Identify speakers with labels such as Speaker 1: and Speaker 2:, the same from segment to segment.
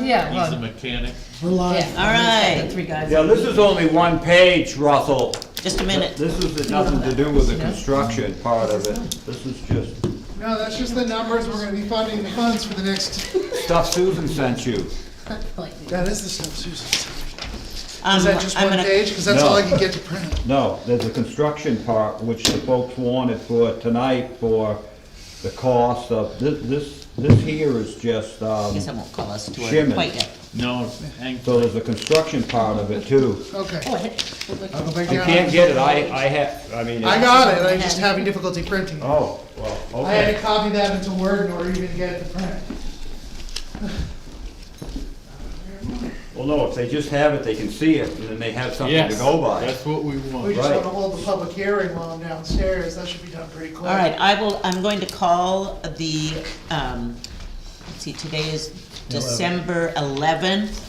Speaker 1: time?
Speaker 2: Yeah,
Speaker 3: He's a
Speaker 2: well,
Speaker 3: mechanic.
Speaker 4: We're live.
Speaker 2: yeah.
Speaker 5: All right.
Speaker 2: The three guys.
Speaker 6: Yeah, this is only one page, Russell.
Speaker 5: Just a minute.
Speaker 6: This is nothing to do with the construction part of it. This is just
Speaker 1: No, that's just the numbers, we're gonna be funding the funds for the next.
Speaker 6: stuff Susan sent you.
Speaker 1: That is the stuff Susan sent. Is that just
Speaker 5: I'm
Speaker 1: one
Speaker 5: gonna-
Speaker 1: page? Cause that's
Speaker 6: No.
Speaker 1: all I can get to print.
Speaker 6: No, there's a construction part, which the folks wanted for tonight for the cost of, this here is just,
Speaker 5: I guess I won't call us to order
Speaker 6: Shimmin.
Speaker 5: quite yet.
Speaker 3: No, hang,
Speaker 6: so there's a construction part of it too.
Speaker 1: Okay.
Speaker 5: Oh, I had,
Speaker 1: I'll go back
Speaker 6: You
Speaker 1: down.
Speaker 6: can't get it, I have, I mean.
Speaker 1: I got it, I'm just having difficulty printing it.
Speaker 6: Oh, well,
Speaker 1: I had
Speaker 6: okay.
Speaker 1: to copy that into Word in order even to get it to print.
Speaker 6: Well, no, if they just have it, they can see it, and then they have something to
Speaker 3: yes,
Speaker 6: go by.
Speaker 3: that's what we
Speaker 1: We
Speaker 3: want.
Speaker 1: just
Speaker 6: Right.
Speaker 1: wanna hold the public hearing while I'm downstairs, that should be done pretty quick.
Speaker 5: all right, I'm going to call the, let's see, today is December 11th,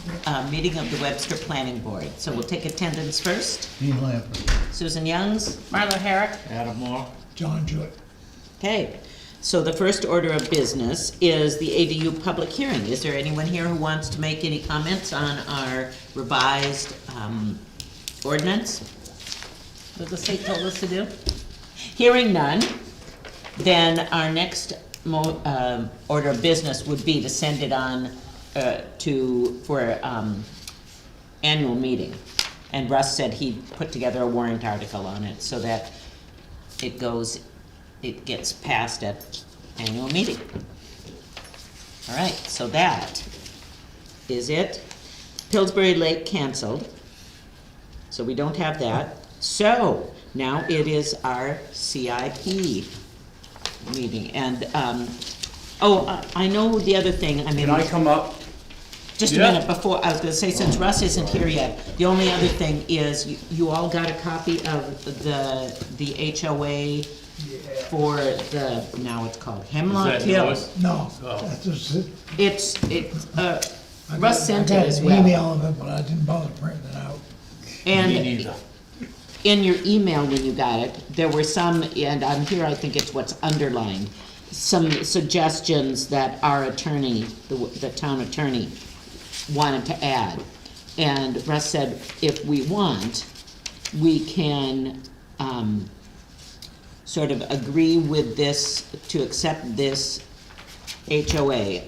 Speaker 5: meeting of the Webster Planning Board. So we'll take attendance first.
Speaker 4: Dean Lamper,
Speaker 5: Susan Youngs.
Speaker 2: Marlo Herrick.
Speaker 3: Adam Moore.
Speaker 4: John Jewett.
Speaker 5: Okay, so the first order of business is the ADU public hearing. Is there anyone here who wants to make any comments on our revised ordinance?
Speaker 2: What the state told us to do.
Speaker 5: Hearing none, then our next order of business would be to send it on for annual meeting. And Russ said he'd put together a warrant article on it so that it gets passed at annual meeting. All right, so that is it. Pillsbury Lake canceled, so we don't have that. So now it is our CIP meeting, and, I know the other thing, I mean.
Speaker 6: Can I come up?
Speaker 5: Just a
Speaker 3: Yeah.
Speaker 5: minute before, I was gonna say, since Russ isn't here yet, the only other thing is, you all got a copy of the HOA for now it's called Hemlock
Speaker 3: Is that yours?
Speaker 5: Hills.
Speaker 4: No,
Speaker 3: Oh.
Speaker 4: that's just it.
Speaker 5: It's,
Speaker 4: I
Speaker 5: Russ
Speaker 4: got-
Speaker 5: sent
Speaker 4: I
Speaker 5: it
Speaker 4: got
Speaker 5: as
Speaker 4: an
Speaker 5: well.
Speaker 4: email of it, but I didn't bother printing it out.
Speaker 3: Me
Speaker 5: And
Speaker 3: neither.
Speaker 5: in your email when you got it, there were some, and on here I think it's what's underlined, some suggestions that our attorney, the town attorney, wanted to add. And Russ said, if we want, we can, sort of agree with this, to accept this HOA,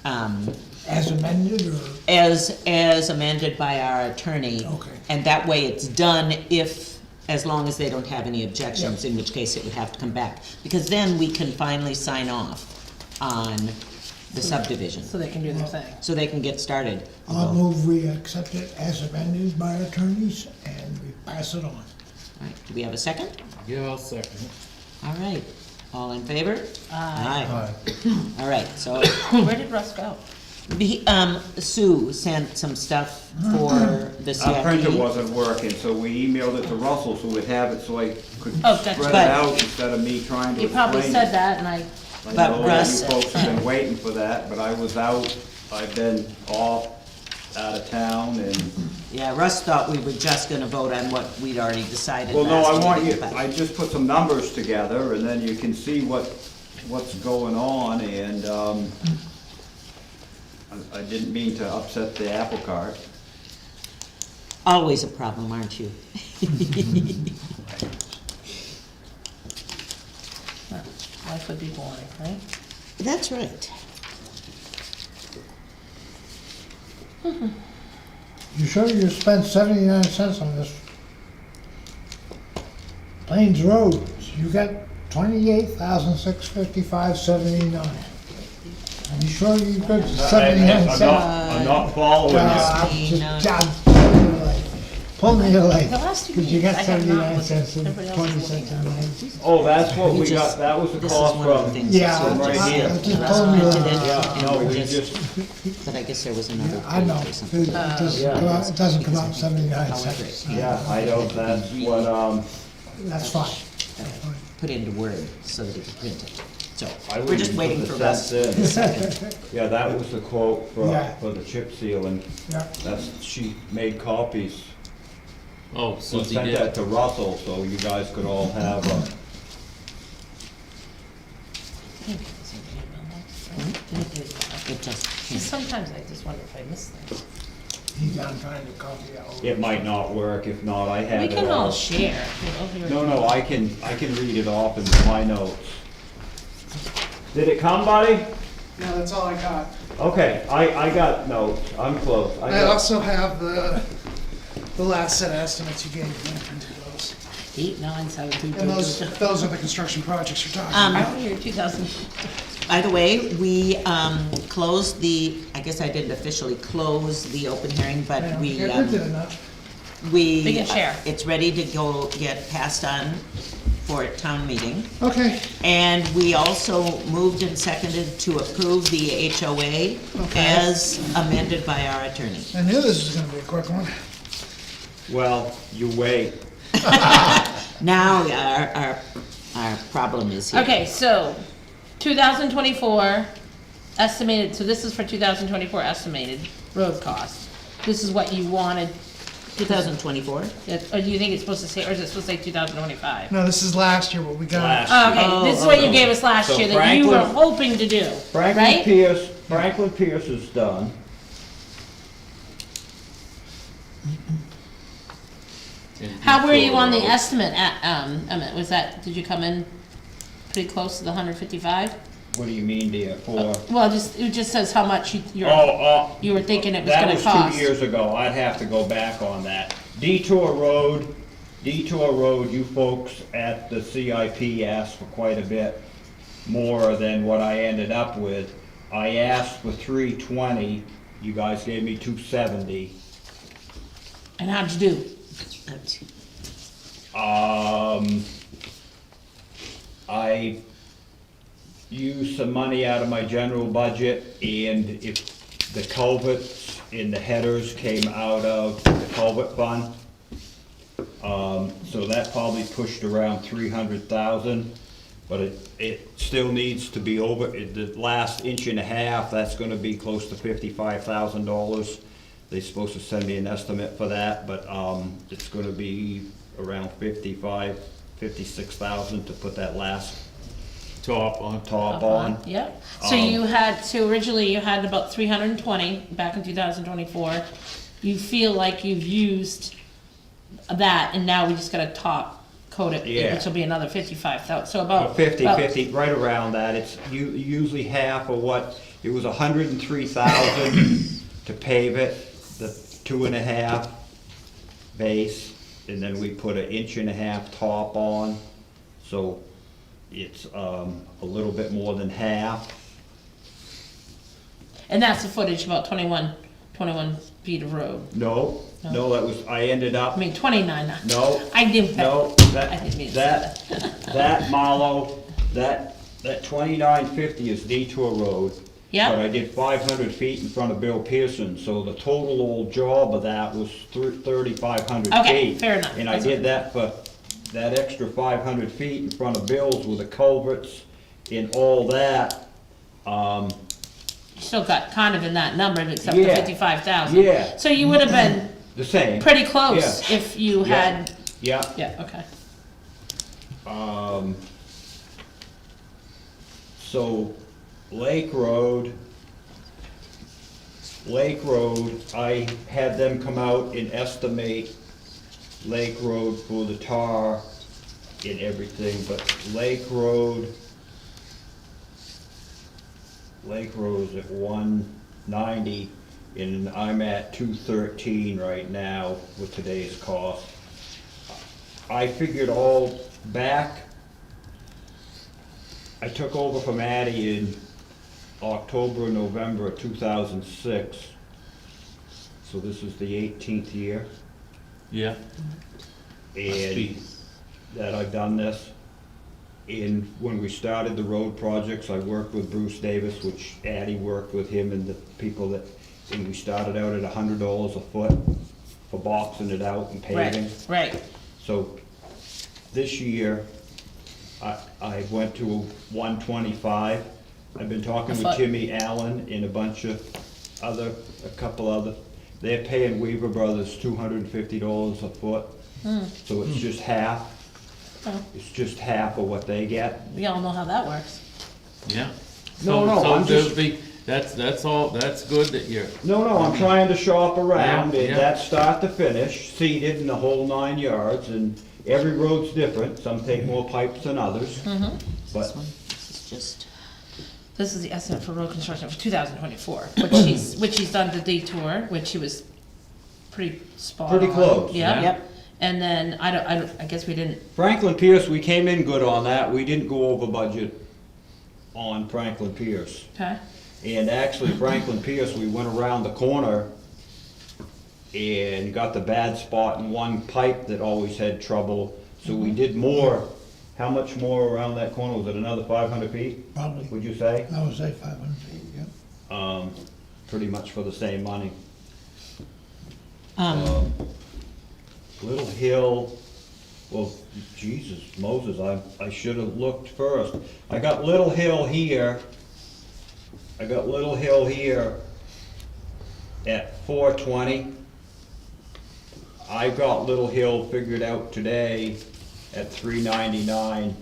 Speaker 4: As amended, or,
Speaker 5: as amended by our attorney.
Speaker 4: Okay.
Speaker 5: And that way it's done as long as they don't have any objections, in which case it would have to come back. Because then we can finally sign off on the subdivision,
Speaker 2: So they can do their thing.
Speaker 5: so they can get started.
Speaker 4: I'll move we accept it as amended by attorneys, and we pass it on.
Speaker 5: All right, do we have a second?
Speaker 3: Yeah, I'll second it.
Speaker 5: All right, all in favor? Aye.
Speaker 4: Aye.
Speaker 5: All right, so,
Speaker 2: Where did Russ go?
Speaker 5: Sue sent some stuff for the CIP.
Speaker 6: Our printer wasn't working, so we emailed it to Russell, so we'd have it, so I could
Speaker 2: Oh,
Speaker 6: spread
Speaker 2: gotcha.
Speaker 6: it
Speaker 5: But-
Speaker 6: out instead of me trying to
Speaker 2: You probably
Speaker 6: explain
Speaker 2: said
Speaker 6: it.
Speaker 2: that, and I,
Speaker 6: I
Speaker 5: But
Speaker 6: know
Speaker 5: Russ-
Speaker 6: you folks have been waiting for that, but I was out, I've been off, out of town, and,
Speaker 5: Yeah, Russ thought we were just gonna vote on what we'd already decided
Speaker 6: well, no,
Speaker 5: last
Speaker 6: I want
Speaker 5: meeting,
Speaker 6: you,
Speaker 5: but-
Speaker 6: I just put some numbers together, and then you can see what's going on, and, I didn't mean to upset the apple cart.
Speaker 5: Always a problem, aren't you?
Speaker 2: life would be boring, right?
Speaker 5: That's right.
Speaker 4: You sure you spent 79 cents on this? Plains Road, you got 28,655.79. Are you sure you got 79 cents?
Speaker 6: I'm not following you.
Speaker 4: Pull me your leg,
Speaker 2: The last two
Speaker 4: because you got
Speaker 2: meetings, I have not
Speaker 4: 79
Speaker 2: looked.
Speaker 4: cents and
Speaker 2: Everybody else
Speaker 4: 20
Speaker 2: is looking
Speaker 4: cents
Speaker 2: at
Speaker 4: and
Speaker 2: it.
Speaker 4: 90.
Speaker 6: Oh, that's what
Speaker 5: We
Speaker 6: we
Speaker 5: just-
Speaker 6: got, that was the
Speaker 5: This is
Speaker 6: cost
Speaker 5: one of the
Speaker 6: from,
Speaker 5: things.
Speaker 4: Yeah,
Speaker 5: that's
Speaker 6: From right
Speaker 5: Russ-
Speaker 6: here.
Speaker 4: just
Speaker 5: Russ
Speaker 4: pulled me
Speaker 5: printed
Speaker 4: your
Speaker 5: it,
Speaker 4: leg.
Speaker 5: and
Speaker 6: no, we
Speaker 5: just-
Speaker 6: just,
Speaker 5: But I guess there was another
Speaker 4: I know,
Speaker 5: page or
Speaker 4: it
Speaker 5: something.
Speaker 4: doesn't come out 79
Speaker 5: However,
Speaker 4: cents.
Speaker 6: yeah, I don't, that's what,
Speaker 4: That's fine.
Speaker 5: Put into Word so that it could print it. So,
Speaker 6: I
Speaker 5: we're just
Speaker 6: wouldn't
Speaker 5: waiting
Speaker 6: put
Speaker 5: for
Speaker 6: the
Speaker 5: Russ.
Speaker 6: cents in. Yeah, that was the quote
Speaker 4: Yeah.
Speaker 6: for the chip sealing.
Speaker 4: Yeah.
Speaker 6: That's, she made copies.
Speaker 3: Oh,
Speaker 6: So
Speaker 3: Susie
Speaker 6: sent
Speaker 3: did.
Speaker 6: that to Russell, so you guys could all have a,
Speaker 5: It just
Speaker 2: Just
Speaker 5: can't.
Speaker 2: sometimes I just wonder if I miss things.
Speaker 4: He's on trying to copy that over.
Speaker 6: It might not work, if not, I have
Speaker 2: We
Speaker 6: it
Speaker 2: can all
Speaker 6: all.
Speaker 2: share, you know.
Speaker 6: No, I can read it off in my notes. Did it come, buddy?
Speaker 1: No, that's all I got.
Speaker 6: Okay, I got notes, I'm close.
Speaker 1: I also have the last set of estimates you gave me, I printed those.
Speaker 2: 8, 9, 7, 2, 2,
Speaker 1: And those
Speaker 2: 2.
Speaker 1: are the construction projects you're talking
Speaker 5: Um,
Speaker 1: about.
Speaker 2: Out here, 2000.
Speaker 5: By the way, we, closed the, I guess I didn't officially close the open hearing, but
Speaker 1: I
Speaker 5: we,
Speaker 1: printed enough.
Speaker 5: we.
Speaker 2: We can share.
Speaker 5: It's ready to go, get passed on for a town meeting.
Speaker 1: Okay,
Speaker 5: And we also moved and seconded to approve the HOA as amended by our attorney.
Speaker 1: I knew this was gonna be a quick one.
Speaker 6: Well, you wait.
Speaker 5: Now, our problem is here.
Speaker 2: Okay, so 2024 estimated, so this is for 2024 estimated road cost. This is what you wanted,
Speaker 5: 2024?
Speaker 2: or do you think it's supposed to say, or is it supposed to say 2025?
Speaker 1: No, this is last year, what we got.
Speaker 6: Last
Speaker 2: Oh, okay,
Speaker 5: Oh,
Speaker 2: this is what you
Speaker 5: okay.
Speaker 2: gave us last
Speaker 6: So
Speaker 2: year that you were
Speaker 6: Franklin-
Speaker 2: hoping to do,
Speaker 6: Franklin
Speaker 2: right?
Speaker 6: Pierce is done.
Speaker 2: How were you on the estimate at, Emmett, was that, did you come in pretty close to the 155?
Speaker 6: What do you mean, dear, for?
Speaker 2: Well, it just says how much you were thinking it was
Speaker 6: That
Speaker 2: gonna
Speaker 6: was
Speaker 2: cost.
Speaker 6: 2 years ago, I'd have to go back on that. Detour Road, you folks at the CIP asked for quite a bit more than what I ended up with. I asked for 320, you guys gave me 270.
Speaker 2: And how'd you do?
Speaker 6: I used some money out of my general budget, and if the culverts in the headers came out of the culvert fund, so that probably pushed around 300,000, but it still needs to be over, the last inch and a half, that's gonna be close to $55,000. They're supposed to send me an estimate for that, but, it's gonna be around 56,000 to put that last
Speaker 3: top on.
Speaker 6: top on.
Speaker 2: Yep. So so originally you had about 320 back in 2024. You feel like you've used that, and now we just gotta top coat it,
Speaker 6: Yeah.
Speaker 2: which will be another 55,000, so about.
Speaker 6: 50,
Speaker 2: about-
Speaker 6: 50, right around that, it's usually half of what, it was 103,000 to pave it, the 2.5 base, and then we put 1.5 inch top on, so it's, a little bit more than half.
Speaker 2: And that's the footage, about 21 feet of road.
Speaker 6: No, that was, I ended
Speaker 2: I
Speaker 6: up,
Speaker 2: mean, 29.
Speaker 6: no,
Speaker 2: I knew that.
Speaker 6: no,
Speaker 2: I didn't mean to say
Speaker 6: that Marlo, that 2950 is Detour Road.
Speaker 2: Yeah.
Speaker 6: But I did 500 feet in front of Bill Pearson, so the total old job of that was 3,500 feet.
Speaker 2: Okay, fair enough.
Speaker 6: And I
Speaker 2: That's
Speaker 6: did that for, that extra 500 feet in front of Bill's with the culverts and all that.
Speaker 2: You still got kind of in that number, except the
Speaker 6: Yeah.
Speaker 2: 55,000.
Speaker 6: Yeah.
Speaker 2: So you would have been
Speaker 6: The same.
Speaker 2: pretty close
Speaker 6: Yeah.
Speaker 2: if you
Speaker 6: Yeah.
Speaker 2: had,
Speaker 6: Yeah.
Speaker 2: yeah, okay.
Speaker 6: So Lake Road, I had them come out and estimate Lake Road for the tar and everything, but Lake Road is at 190, and I'm at 213 right now with today's cost. I figured all back, I took over from Addie in October or November of 2006. So this is the 18th year,
Speaker 3: Yeah.
Speaker 6: and that I've done this. And when we started the road projects, I worked with Bruce Davis, which Addie worked with him and the people that, and we started out at $100 a foot for boxing it out and paving.
Speaker 2: Right.
Speaker 6: So this year, I went to 125. I've been talking
Speaker 2: A
Speaker 6: with
Speaker 2: foot.
Speaker 6: Timmy Allen and a couple other, they're paying Weaver Brothers $250 a foot. So it's just half,
Speaker 2: Oh,
Speaker 6: it's just half of what they get.
Speaker 2: we all know how that works.
Speaker 3: Yeah.
Speaker 6: No,
Speaker 3: So
Speaker 6: I'm
Speaker 3: there'll
Speaker 6: just-
Speaker 3: be, that's all, that's good that you're,
Speaker 6: No, I'm trying to shop around,
Speaker 3: Yeah,
Speaker 6: and
Speaker 3: yeah.
Speaker 6: that's start to finish, seeded in the whole 9 yards, and every road's different, some take more pipes than others.
Speaker 5: This
Speaker 6: But,
Speaker 5: one, this is just,
Speaker 2: This is the estimate for road construction for 2024, which she's done the detour, which she was pretty spot on.
Speaker 6: Pretty close,
Speaker 2: Yeah.
Speaker 5: yep.
Speaker 2: And then, I guess we didn't,
Speaker 6: Franklin Pierce, we came in good on that, we didn't go over budget on Franklin Pierce.
Speaker 2: okay,
Speaker 6: And actually Franklin Pierce, we went around the corner and got the bad spot in one pipe that always had trouble. So we did more, how much more around that corner, was it another 500 feet,
Speaker 4: Probably,
Speaker 6: would you say?
Speaker 4: I would say 500 feet, yeah.
Speaker 6: Pretty much for the same money.
Speaker 5: um,
Speaker 6: Little Hill, well, Jesus, Moses, I should have looked first. I got Little Hill here, at 420. I got Little Hill figured out today at 399,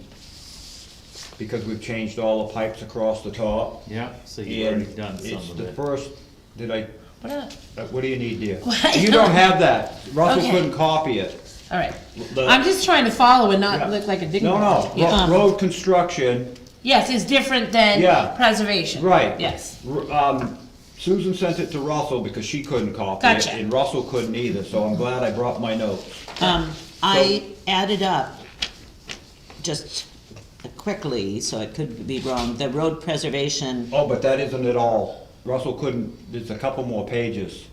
Speaker 6: because we've changed all the pipes across the top.
Speaker 3: yeah, so you've already
Speaker 6: And
Speaker 3: done some
Speaker 6: it's
Speaker 3: of
Speaker 6: the
Speaker 3: it.
Speaker 6: first, did I,
Speaker 2: what,
Speaker 6: what do you need, dear?
Speaker 2: What?
Speaker 6: You don't have that, Russell
Speaker 2: Okay.
Speaker 6: couldn't copy it.
Speaker 2: all right.
Speaker 6: The-
Speaker 2: I'm just trying to follow and
Speaker 6: Yeah.
Speaker 2: not look like a dick.
Speaker 6: No,
Speaker 2: Yeah.
Speaker 6: road construction,
Speaker 2: Yes, it's different than
Speaker 6: Yeah.
Speaker 2: preservation.
Speaker 6: right.
Speaker 2: Yes,
Speaker 6: Susan sent it to Russell because she couldn't copy it,
Speaker 2: Gotcha.
Speaker 6: and Russell couldn't either, so I'm glad I brought my notes.
Speaker 5: I added up, just quickly, so it could be wrong, the road preservation,
Speaker 6: Oh, but that isn't it all. Russell couldn't, there's a couple more pages.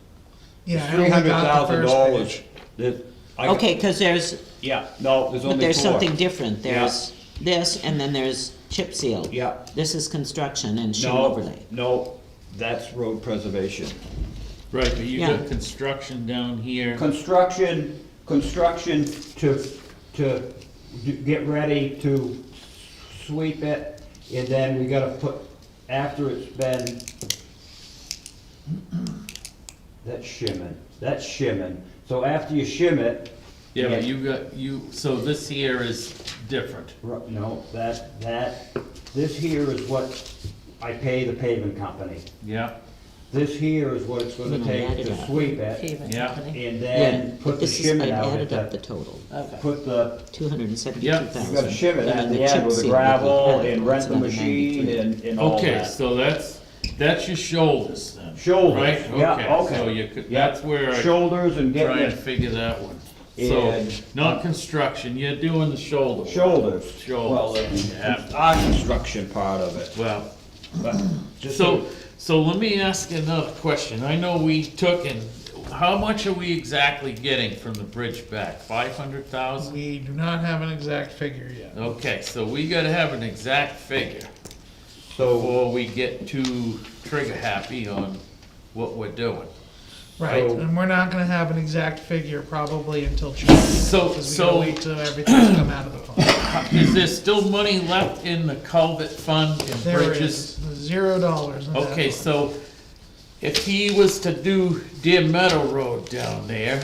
Speaker 1: Yeah, I
Speaker 6: $300,000.
Speaker 1: only got the first page.
Speaker 5: okay, cause there's,
Speaker 6: Yeah, no, there's
Speaker 5: but
Speaker 6: only
Speaker 5: there's
Speaker 6: four.
Speaker 5: something different, there's this, and then there's chip seal.
Speaker 6: Yeah.
Speaker 5: This is construction and shim
Speaker 6: No,
Speaker 5: overlay.
Speaker 6: no, that's road preservation.
Speaker 3: Right, but you
Speaker 5: Yeah.
Speaker 3: got construction down here.
Speaker 6: Construction to get ready to sweep it, and then we gotta put, after it's been, that's shimming. So after you shim it.
Speaker 3: Yeah, but so this here is different.
Speaker 6: No, this here is what I pay the paving company.
Speaker 3: Yeah,
Speaker 6: This here is what it's gonna
Speaker 5: No, I
Speaker 6: take
Speaker 5: added
Speaker 6: to
Speaker 5: up.
Speaker 6: sweep it,
Speaker 2: pavement
Speaker 3: Yeah.
Speaker 2: company.
Speaker 6: and
Speaker 5: Yeah,
Speaker 6: then put
Speaker 5: but
Speaker 6: the
Speaker 5: this is, I
Speaker 6: shimming out
Speaker 5: added up the
Speaker 6: at
Speaker 5: total,
Speaker 2: Okay.
Speaker 6: put the,
Speaker 5: 272,000.
Speaker 6: you gotta shim it at
Speaker 5: And
Speaker 6: the
Speaker 5: chip
Speaker 6: end with the
Speaker 5: seal,
Speaker 6: gravel
Speaker 5: if you had it,
Speaker 6: and rent
Speaker 5: it's
Speaker 6: the
Speaker 5: another
Speaker 6: machine
Speaker 5: 93.
Speaker 6: and all
Speaker 3: okay,
Speaker 6: that.
Speaker 3: so that's your shoulders then.
Speaker 6: Shoulders,
Speaker 3: Right,
Speaker 6: yeah,
Speaker 3: okay,
Speaker 6: okay.
Speaker 3: so you could,
Speaker 6: Yeah.
Speaker 3: that's where I
Speaker 6: Shoulders and
Speaker 3: try
Speaker 6: getting
Speaker 3: and
Speaker 6: it,
Speaker 3: figure that one. So,
Speaker 6: And-
Speaker 3: not construction, you're doing the shoulder work.
Speaker 6: shoulders.
Speaker 3: Shoulders.
Speaker 6: Well,
Speaker 3: Yeah.
Speaker 6: it's our construction part of it,
Speaker 3: Well,
Speaker 6: but just
Speaker 3: so let me ask you another question. I know we took and, how much are we exactly getting from the bridge back? 500,000?
Speaker 1: We do not have an exact figure yet.
Speaker 3: Okay, so we gotta have an exact figure
Speaker 6: so,
Speaker 3: before we get too trigger happy on what we're doing.
Speaker 1: Right,
Speaker 6: So-
Speaker 1: and we're not gonna have an exact figure probably until June.
Speaker 3: So-
Speaker 1: Because we
Speaker 3: so-
Speaker 1: gotta wait till everything's come out of the fund.
Speaker 3: Is there still money left in the culvert fund and
Speaker 1: There
Speaker 3: bridges?
Speaker 1: is $0 in that.
Speaker 3: Okay,
Speaker 1: fund.
Speaker 3: so if he was to do Deer Meadow Road down there,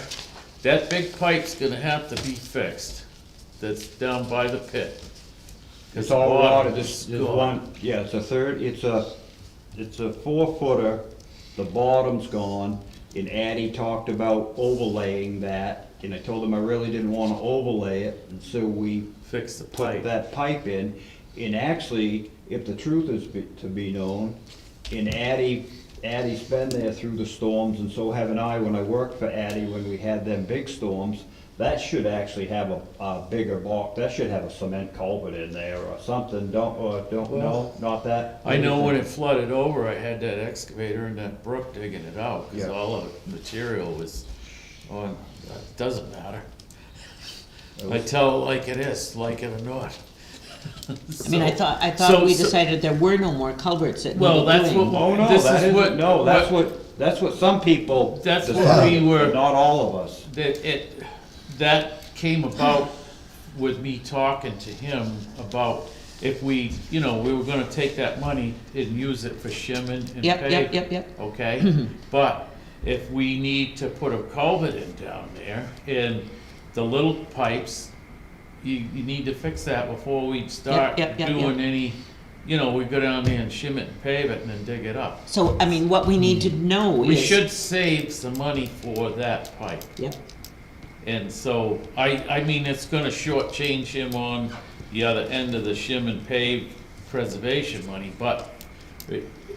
Speaker 3: that big pipe's gonna have to be fixed. That's down by the pit. 'Cause
Speaker 6: it's
Speaker 3: the
Speaker 6: all
Speaker 3: bottom
Speaker 6: rotted,
Speaker 3: is
Speaker 6: there's
Speaker 3: gone.
Speaker 6: one, yeah, it's a 4-footer, the bottom's gone, and Addie talked about overlaying that, and I told him I really didn't wanna overlay it, and so we
Speaker 3: Fix the
Speaker 6: put
Speaker 3: pipe.
Speaker 6: that pipe in, and actually, if the truth is to be known, and Addie's been there through the storms, and so haven't I when I worked for Addie when we had them big storms. That should actually have a bigger block, that should have a cement culvert in there or something, don't know, not that?
Speaker 3: I know when it flooded over, I had that excavator in that brook digging it out, cause
Speaker 6: Yeah.
Speaker 3: all the material was on, it doesn't matter. I tell it like it is, like it or not.
Speaker 5: I mean, I thought
Speaker 3: So-
Speaker 5: we
Speaker 3: so-
Speaker 5: decided there were no more culverts that
Speaker 3: Well,
Speaker 5: needed
Speaker 3: that's
Speaker 5: doing.
Speaker 3: what-
Speaker 6: Oh, no,
Speaker 3: This
Speaker 6: that
Speaker 3: is
Speaker 6: isn't,
Speaker 3: what-
Speaker 6: no, that's what some people
Speaker 3: That's what
Speaker 6: decided,
Speaker 3: we were-
Speaker 6: but not all of us.
Speaker 3: That came about with me talking to him about if we, we were gonna take that money and use it for shimming and pave.
Speaker 5: Yep.
Speaker 3: Okay, but if we need to put a culvert in down there, and the little pipes, you need to fix that before we start
Speaker 5: Yep.
Speaker 3: doing any you know, we go down there and shim it and pave it and then dig it up.
Speaker 5: So, I mean, what we need to know is.
Speaker 3: We should save some money for that pipe.
Speaker 5: Yep,
Speaker 3: And so, I mean, it's gonna shortchange him on the other end of the shim and pave preservation money, but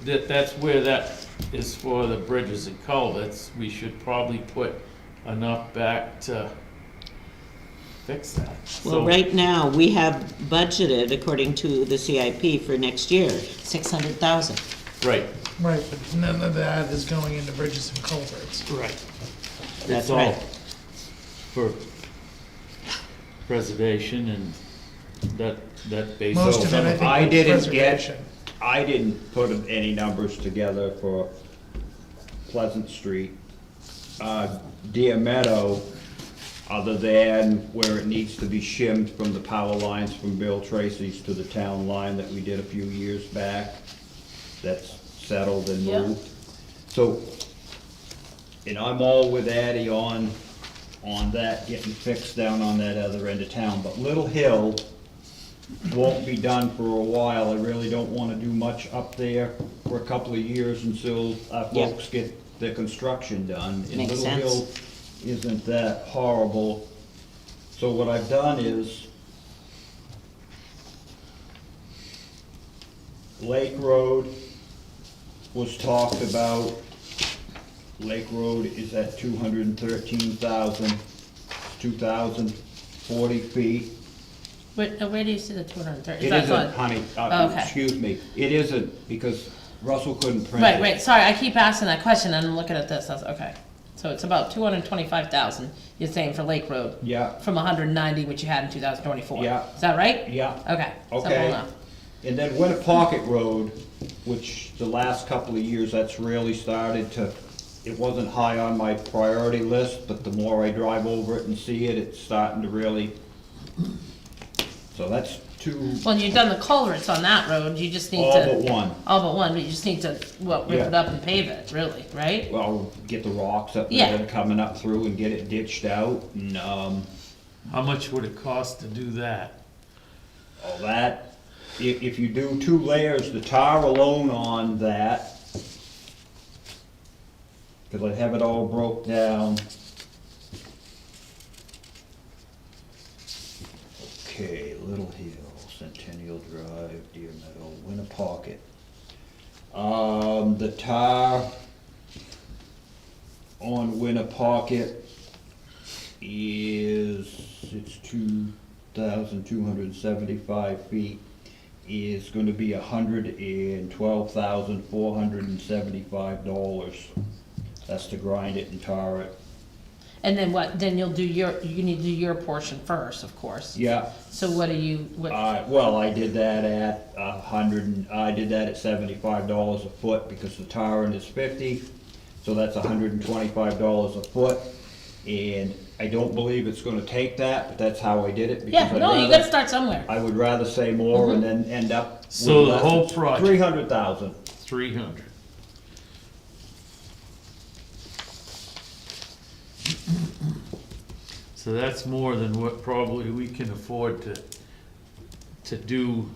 Speaker 3: that's where that is for the bridges and culverts. We should probably put enough back to fix that.
Speaker 5: well,
Speaker 3: So-
Speaker 5: right now, we have budgeted, according to the CIP for next year, 600,000.
Speaker 3: Right,
Speaker 1: Right, but none of that is going into bridges and culverts.
Speaker 3: right.
Speaker 5: That's
Speaker 3: It's all
Speaker 5: right.
Speaker 3: for preservation and that basic.
Speaker 1: Most of it, I think,
Speaker 6: I
Speaker 1: is
Speaker 6: didn't
Speaker 1: preservation.
Speaker 6: I didn't put any numbers together for Pleasant Street. Deer Meadow, other than where it needs to be shimmed from the power lines from Bill Tracy's to the town line that we did a few years back, that's settled and
Speaker 2: Yeah.
Speaker 6: moved. So, and I'm all with Addie on that, getting fixed down on that other end of town, but Little Hill won't be done for a while. I really don't wanna do much up there for a couple of years until our
Speaker 5: Yeah.
Speaker 6: folks get their construction done. And
Speaker 5: Makes
Speaker 6: Little
Speaker 5: sense.
Speaker 6: Hill isn't that horrible. So what I've done is Lake Road was talked about. Lake Road is at 213,000, 2,040 feet.
Speaker 2: Where do you see the 230?
Speaker 6: It
Speaker 2: Is that
Speaker 6: isn't,
Speaker 2: what-
Speaker 6: honey,
Speaker 2: Oh, okay.
Speaker 6: excuse me, it isn't, because Russell couldn't print it.
Speaker 2: Right, right, sorry, I keep asking that question, and I'm looking at this, that's, okay. So it's about 225,000, you're saying for Lake Road?
Speaker 6: Yeah.
Speaker 2: From 190, which you had in 2024?
Speaker 6: Yeah.
Speaker 2: Is that right?
Speaker 6: Yeah.
Speaker 2: Okay. Simple
Speaker 6: Okay.
Speaker 2: enough.
Speaker 6: And then Winnapocket Road, which the last couple of years, that's really started to, it wasn't high on my priority list, but the more I drive over it and see it, it's starting to really, so that's two,
Speaker 2: Well, you've done the culverts on that road, you just need
Speaker 6: all
Speaker 2: to.
Speaker 6: but one.
Speaker 2: All but one, but you just need to, what, rip
Speaker 6: Yeah.
Speaker 2: it up and pave it, really, right?
Speaker 6: Well, get the rocks up
Speaker 2: Yeah.
Speaker 6: there coming up through and get it ditched out, and,
Speaker 3: How much would it cost to do that?
Speaker 6: all that. If you do 2 layers, the tar alone on that, cause I have it all broke down. Okay, Little Hill, Centennial Drive, Deer Meadow, Winnapocket. The tar on Winnapocket it's 2,275 feet, is gonna be $112,475. That's to grind it and tar it.
Speaker 2: And then what, then you need to do your portion first, of course.
Speaker 6: Yeah,
Speaker 2: So what do you, what,
Speaker 6: well, I did that at I did that at $75 a foot because the tarring is 50, so that's $125 a foot. And I don't believe it's gonna take that, but that's how I did it. because
Speaker 2: yeah,
Speaker 6: I'd
Speaker 2: no, you
Speaker 6: rather-
Speaker 2: gotta start somewhere.
Speaker 6: I would rather say more and then end up.
Speaker 3: So the whole project-
Speaker 6: 300,000.
Speaker 3: 300. So that's more than what probably we can afford to do.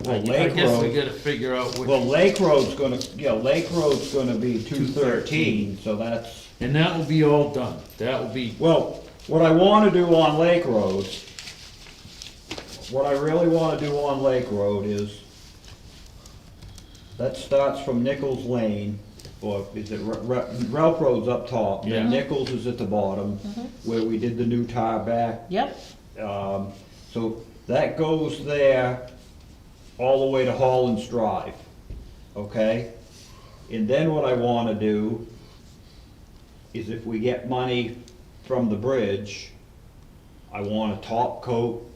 Speaker 6: Well,
Speaker 3: I
Speaker 6: Lake
Speaker 3: guess we
Speaker 6: Road,
Speaker 3: gotta figure out
Speaker 6: well,
Speaker 3: which,
Speaker 6: Lake Road's gonna, Lake Road's gonna be 213, so that's,
Speaker 3: and that will be all done. That will be,
Speaker 6: well, what I wanna do on Lake Road, what I really wanna do on Lake Road is, that starts from Nichols Lane, or is it, Ralph Road's up top, and then
Speaker 3: Yeah.
Speaker 6: Nichols is at the bottom, where we did the new tar back.
Speaker 2: Yep,
Speaker 6: So that goes there all the way to Holland's Drive, okay? And then what I wanna do is if we get money from the bridge, I wanna top coat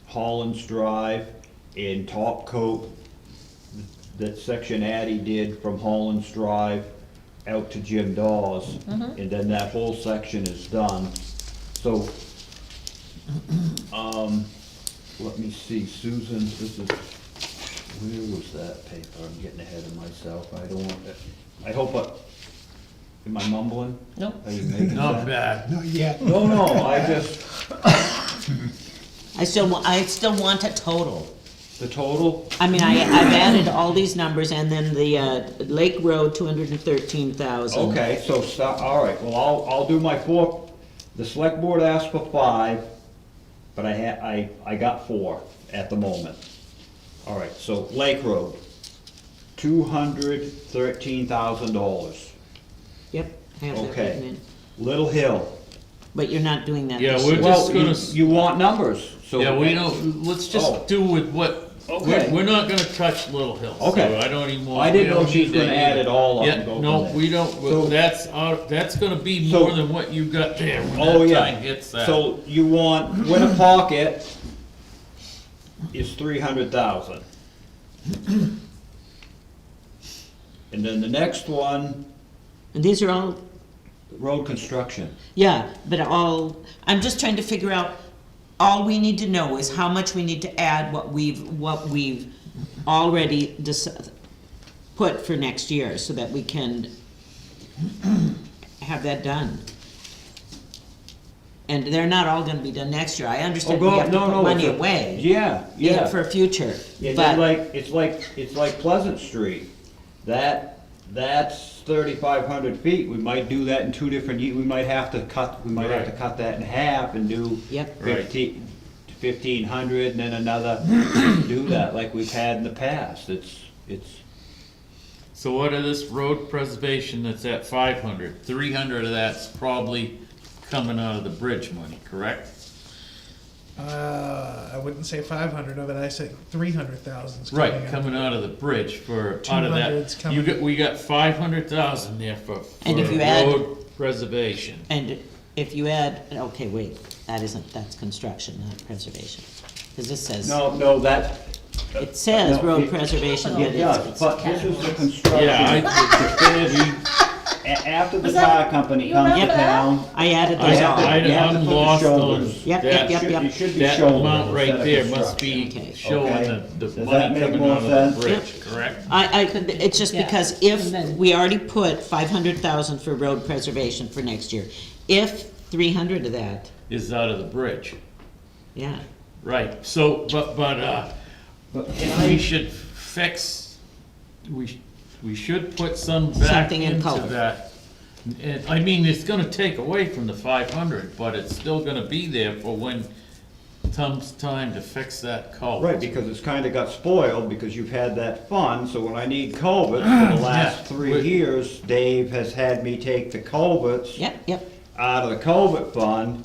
Speaker 6: Holland's Drive and top coat that section Addie did from Holland's Drive out to Jim Dawes. And then that whole section is done. So, let me see, Susan, this is, where was that paper? I'm getting ahead of myself. I don't want, I hope am I mumbling?
Speaker 2: nope.
Speaker 6: Are you making
Speaker 3: not
Speaker 6: sense?
Speaker 3: bad.
Speaker 4: Not yet.
Speaker 6: No, I just,
Speaker 5: I still want a total.
Speaker 6: The total?
Speaker 5: I mean, I've added all these numbers and then the, Lake Road, 213,000.
Speaker 6: Okay, so stop, all right, well, I'll do my four, the select board asked for 5, but I got 4 at the moment. All right, so Lake Road, $213,000.
Speaker 5: Yep, I have that
Speaker 6: Okay.
Speaker 5: written in.
Speaker 6: Little Hill.
Speaker 5: But you're not doing that
Speaker 3: Yeah,
Speaker 5: this
Speaker 3: we're
Speaker 5: year.
Speaker 3: just
Speaker 6: Well,
Speaker 3: gonna
Speaker 6: you want numbers, so.
Speaker 3: Yeah, we don't, let's
Speaker 6: Oh.
Speaker 3: just do with what,
Speaker 6: Okay.
Speaker 3: we're not gonna touch Little Hill. so
Speaker 6: Okay.
Speaker 3: I don't even want.
Speaker 6: I didn't
Speaker 3: we
Speaker 6: know
Speaker 3: don't
Speaker 6: she's
Speaker 3: need that
Speaker 6: gonna add
Speaker 3: either.
Speaker 6: it all up
Speaker 3: Yeah,
Speaker 6: and go
Speaker 3: no,
Speaker 6: from there.
Speaker 3: we don't,
Speaker 6: So-
Speaker 3: that's gonna be
Speaker 6: So-
Speaker 3: more than what you got there when
Speaker 6: Oh,
Speaker 3: that
Speaker 6: yeah.
Speaker 3: time hits that.
Speaker 6: So you want, Winnapocket is 300,000. And then the next one,
Speaker 5: And these are all,
Speaker 6: road construction.
Speaker 5: yeah, but I'm just trying to figure out, all we need to know is how much we need to add what we've already put for next year, so that we can have that done. And they're not all gonna be done next year, I understand we have to put money away.
Speaker 6: Yeah, yeah.
Speaker 5: For future,
Speaker 6: It's
Speaker 5: but,
Speaker 6: like Pleasant Street. That's 3,500 feet. We might do that in 2 different we might have to cut that in half and do
Speaker 5: Yep.
Speaker 6: 1,500 and then another, do that like we've had in the past. It's,
Speaker 3: So what of this road preservation that's at 500? 300 of that's probably coming out of the bridge money, correct?
Speaker 1: I wouldn't say 500 of it, I say 300,000's
Speaker 3: Right, coming out of the bridge for, out of
Speaker 1: 200's
Speaker 3: that,
Speaker 1: coming.
Speaker 3: we got 500,000 there for
Speaker 5: And if you add-
Speaker 3: road preservation.
Speaker 5: and if you add, okay, wait, that's construction, not preservation. Cause this says,
Speaker 6: no, that.
Speaker 5: it says
Speaker 6: no,
Speaker 5: road
Speaker 6: it-
Speaker 5: preservation, but
Speaker 6: It does,
Speaker 5: it's,
Speaker 6: but this is the construction.
Speaker 3: Yeah,
Speaker 6: After the tire company comes to
Speaker 5: remember that?
Speaker 6: town.
Speaker 5: I added
Speaker 6: You
Speaker 5: those
Speaker 6: have to-
Speaker 5: all.
Speaker 6: you have to
Speaker 3: I'm
Speaker 6: put the
Speaker 3: lost on
Speaker 6: shoulders.
Speaker 5: Yep,
Speaker 3: that.
Speaker 5: yep, yep.
Speaker 6: It should be
Speaker 3: That
Speaker 6: shoulders
Speaker 3: amount right
Speaker 6: instead of
Speaker 3: there must
Speaker 6: construction.
Speaker 3: be
Speaker 5: Okay.
Speaker 3: showing
Speaker 6: Okay.
Speaker 3: the
Speaker 6: Does that
Speaker 3: money
Speaker 6: make
Speaker 3: coming
Speaker 6: more
Speaker 3: out of
Speaker 6: sense?
Speaker 3: the bridge, correct?
Speaker 5: It's just
Speaker 2: Yeah.
Speaker 5: because
Speaker 2: And
Speaker 5: if,
Speaker 2: then-
Speaker 5: we already put 500,000 for road preservation for next year. If 300 of that,
Speaker 3: Is out of the bridge,
Speaker 5: yeah,
Speaker 3: right, so, but,
Speaker 6: But
Speaker 3: we should fix, we should put some back
Speaker 5: Something in
Speaker 3: into
Speaker 5: color.
Speaker 3: that. And, I mean, it's gonna take away from the 500, but it's still gonna be there for when comes time to fix that culvert.
Speaker 6: Right, because it's kinda got spoiled, because you've had that fund, so when I need culverts for the last
Speaker 3: Yeah.
Speaker 6: 3 years, Dave has had me take the culverts
Speaker 5: yep,
Speaker 6: out of the culvert fund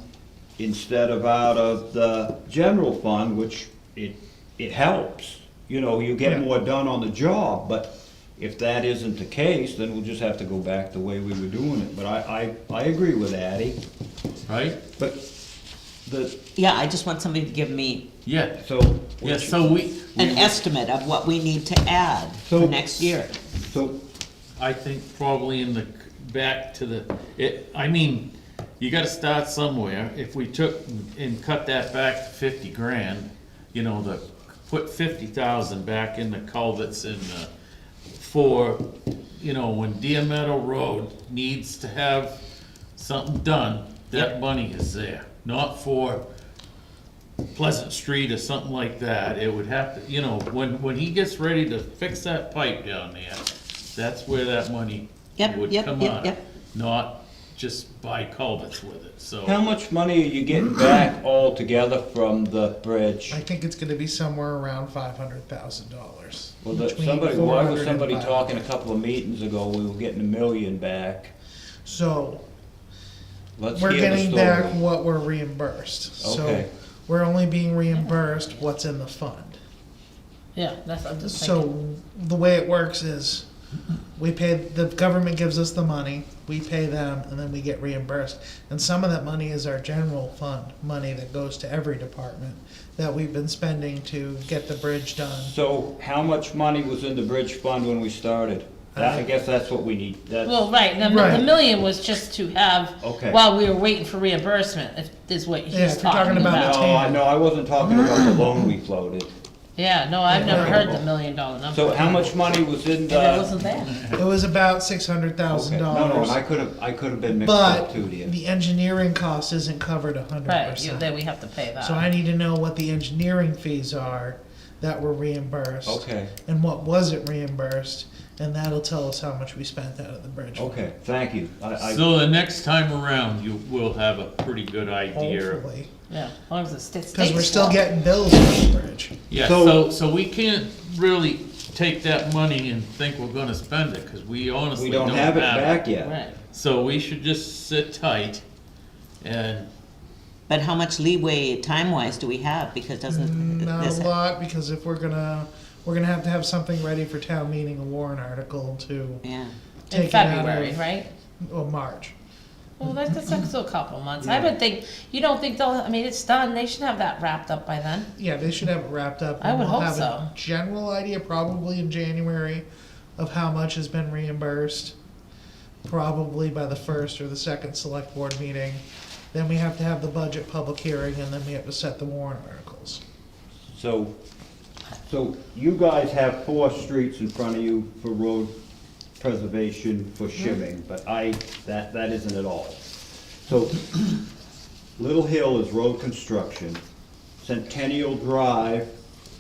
Speaker 6: instead of out of the general fund, which it helps. You know, you get
Speaker 1: Yeah.
Speaker 6: more done on the job, but if that isn't the case, then we'll just have to go back the way we were doing it. But I agree with Addie,
Speaker 3: Right?
Speaker 6: but the,
Speaker 5: yeah, I just want somebody to give me
Speaker 3: Yeah,
Speaker 6: so.
Speaker 3: yeah, so
Speaker 5: an estimate of what we need to add for
Speaker 6: So-
Speaker 5: next year.
Speaker 6: So,
Speaker 3: I think probably in the, back to the, I mean, you gotta start somewhere. If we took and cut that back to 50 grand, you know, put 50,000 back in the culverts and, for, you know, when Deer Meadow Road needs to have something done, that money is there. Not for Pleasant Street or something like that. It would have to, you know, when he gets ready to fix that pipe down there, that's where that money
Speaker 5: Yep,
Speaker 3: would
Speaker 5: yep,
Speaker 3: come
Speaker 5: yep,
Speaker 3: out of.
Speaker 5: yep.
Speaker 3: Not just buy culverts with it, so.
Speaker 6: how much money are you getting back altogether from the bridge?
Speaker 1: I think it's gonna be somewhere around $500,000.
Speaker 6: Well,
Speaker 1: between
Speaker 6: why was
Speaker 1: 400
Speaker 6: somebody
Speaker 1: and
Speaker 6: talking a
Speaker 1: 500.
Speaker 6: couple of meetings ago, we were getting $1 million back?
Speaker 1: So,
Speaker 6: Let's
Speaker 1: we're
Speaker 6: hear the
Speaker 1: getting
Speaker 6: story.
Speaker 1: back what we're reimbursed. So,
Speaker 6: Okay.
Speaker 1: we're only being reimbursed what's in the fund.
Speaker 2: Yeah, that's, I'm just thinking.
Speaker 1: So, the way it works is, we pay, the government gives us the money, we pay them, and then we get reimbursed. And some of that money is our general fund, money that goes to every department, that we've been spending to get the bridge done.
Speaker 6: So how much money was in the bridge fund when we started? I guess that's what we need, that's,
Speaker 2: Well, right, the
Speaker 1: Right.
Speaker 2: million was just to have,
Speaker 6: Okay.
Speaker 2: while we were waiting for reimbursement, is what
Speaker 1: Yeah,
Speaker 2: he's
Speaker 1: if you're talking
Speaker 2: talking
Speaker 1: about
Speaker 2: about.
Speaker 6: no, I wasn't talking about the loan we floated.
Speaker 2: Yeah, no, I've never
Speaker 1: Yeah.
Speaker 2: heard the $1 million number.
Speaker 6: So how much money was in
Speaker 2: And
Speaker 6: the?
Speaker 2: it wasn't there.
Speaker 1: It was about $600,000.
Speaker 6: Okay. No, and I could have been mixed up
Speaker 1: But
Speaker 6: too, dear.
Speaker 1: the engineering cost isn't covered 100%.
Speaker 2: Right, then we have to pay that.
Speaker 1: So I need to know what the engineering fees are that were reimbursed.
Speaker 6: Okay,
Speaker 1: And what wasn't reimbursed, and that'll tell us how much we spent out of the bridge.
Speaker 6: okay, thank you.
Speaker 3: So the next time around, you will have a pretty good idea.
Speaker 1: Hopefully,
Speaker 2: Yeah, as long as it stays.
Speaker 1: cause we're still getting bills for the bridge.
Speaker 3: Yeah,
Speaker 6: So-
Speaker 3: so we can't really take that money and think we're gonna spend it, cause we honestly
Speaker 6: We don't have it back yet.
Speaker 2: Right.
Speaker 3: So we should just sit tight and,
Speaker 5: But how much leeway, time-wise, do we have? Because doesn't
Speaker 1: Not
Speaker 5: this,
Speaker 1: a lot, because if we're gonna have to have something ready for town meeting, a warrant article to
Speaker 5: yeah,
Speaker 1: take
Speaker 2: In
Speaker 1: it out
Speaker 2: February,
Speaker 1: of,
Speaker 2: right?
Speaker 1: well, March.
Speaker 2: Well, that's still a couple months. I would think, you don't think they'll, I mean, it's done, they should have that wrapped up by then.
Speaker 1: Yeah, they should have it wrapped up.
Speaker 2: I
Speaker 1: and
Speaker 2: would
Speaker 1: we'll
Speaker 2: hope
Speaker 1: have
Speaker 2: so.
Speaker 1: a general idea, probably in January, of how much has been reimbursed. Probably by the first or the second select board meeting. Then we have to have the budget public hearing, and then we have to set the warrant articles.
Speaker 6: So you guys have 4 streets in front of you for road preservation for shimming, but that isn't at all. So Little Hill is road construction. Centennial Drive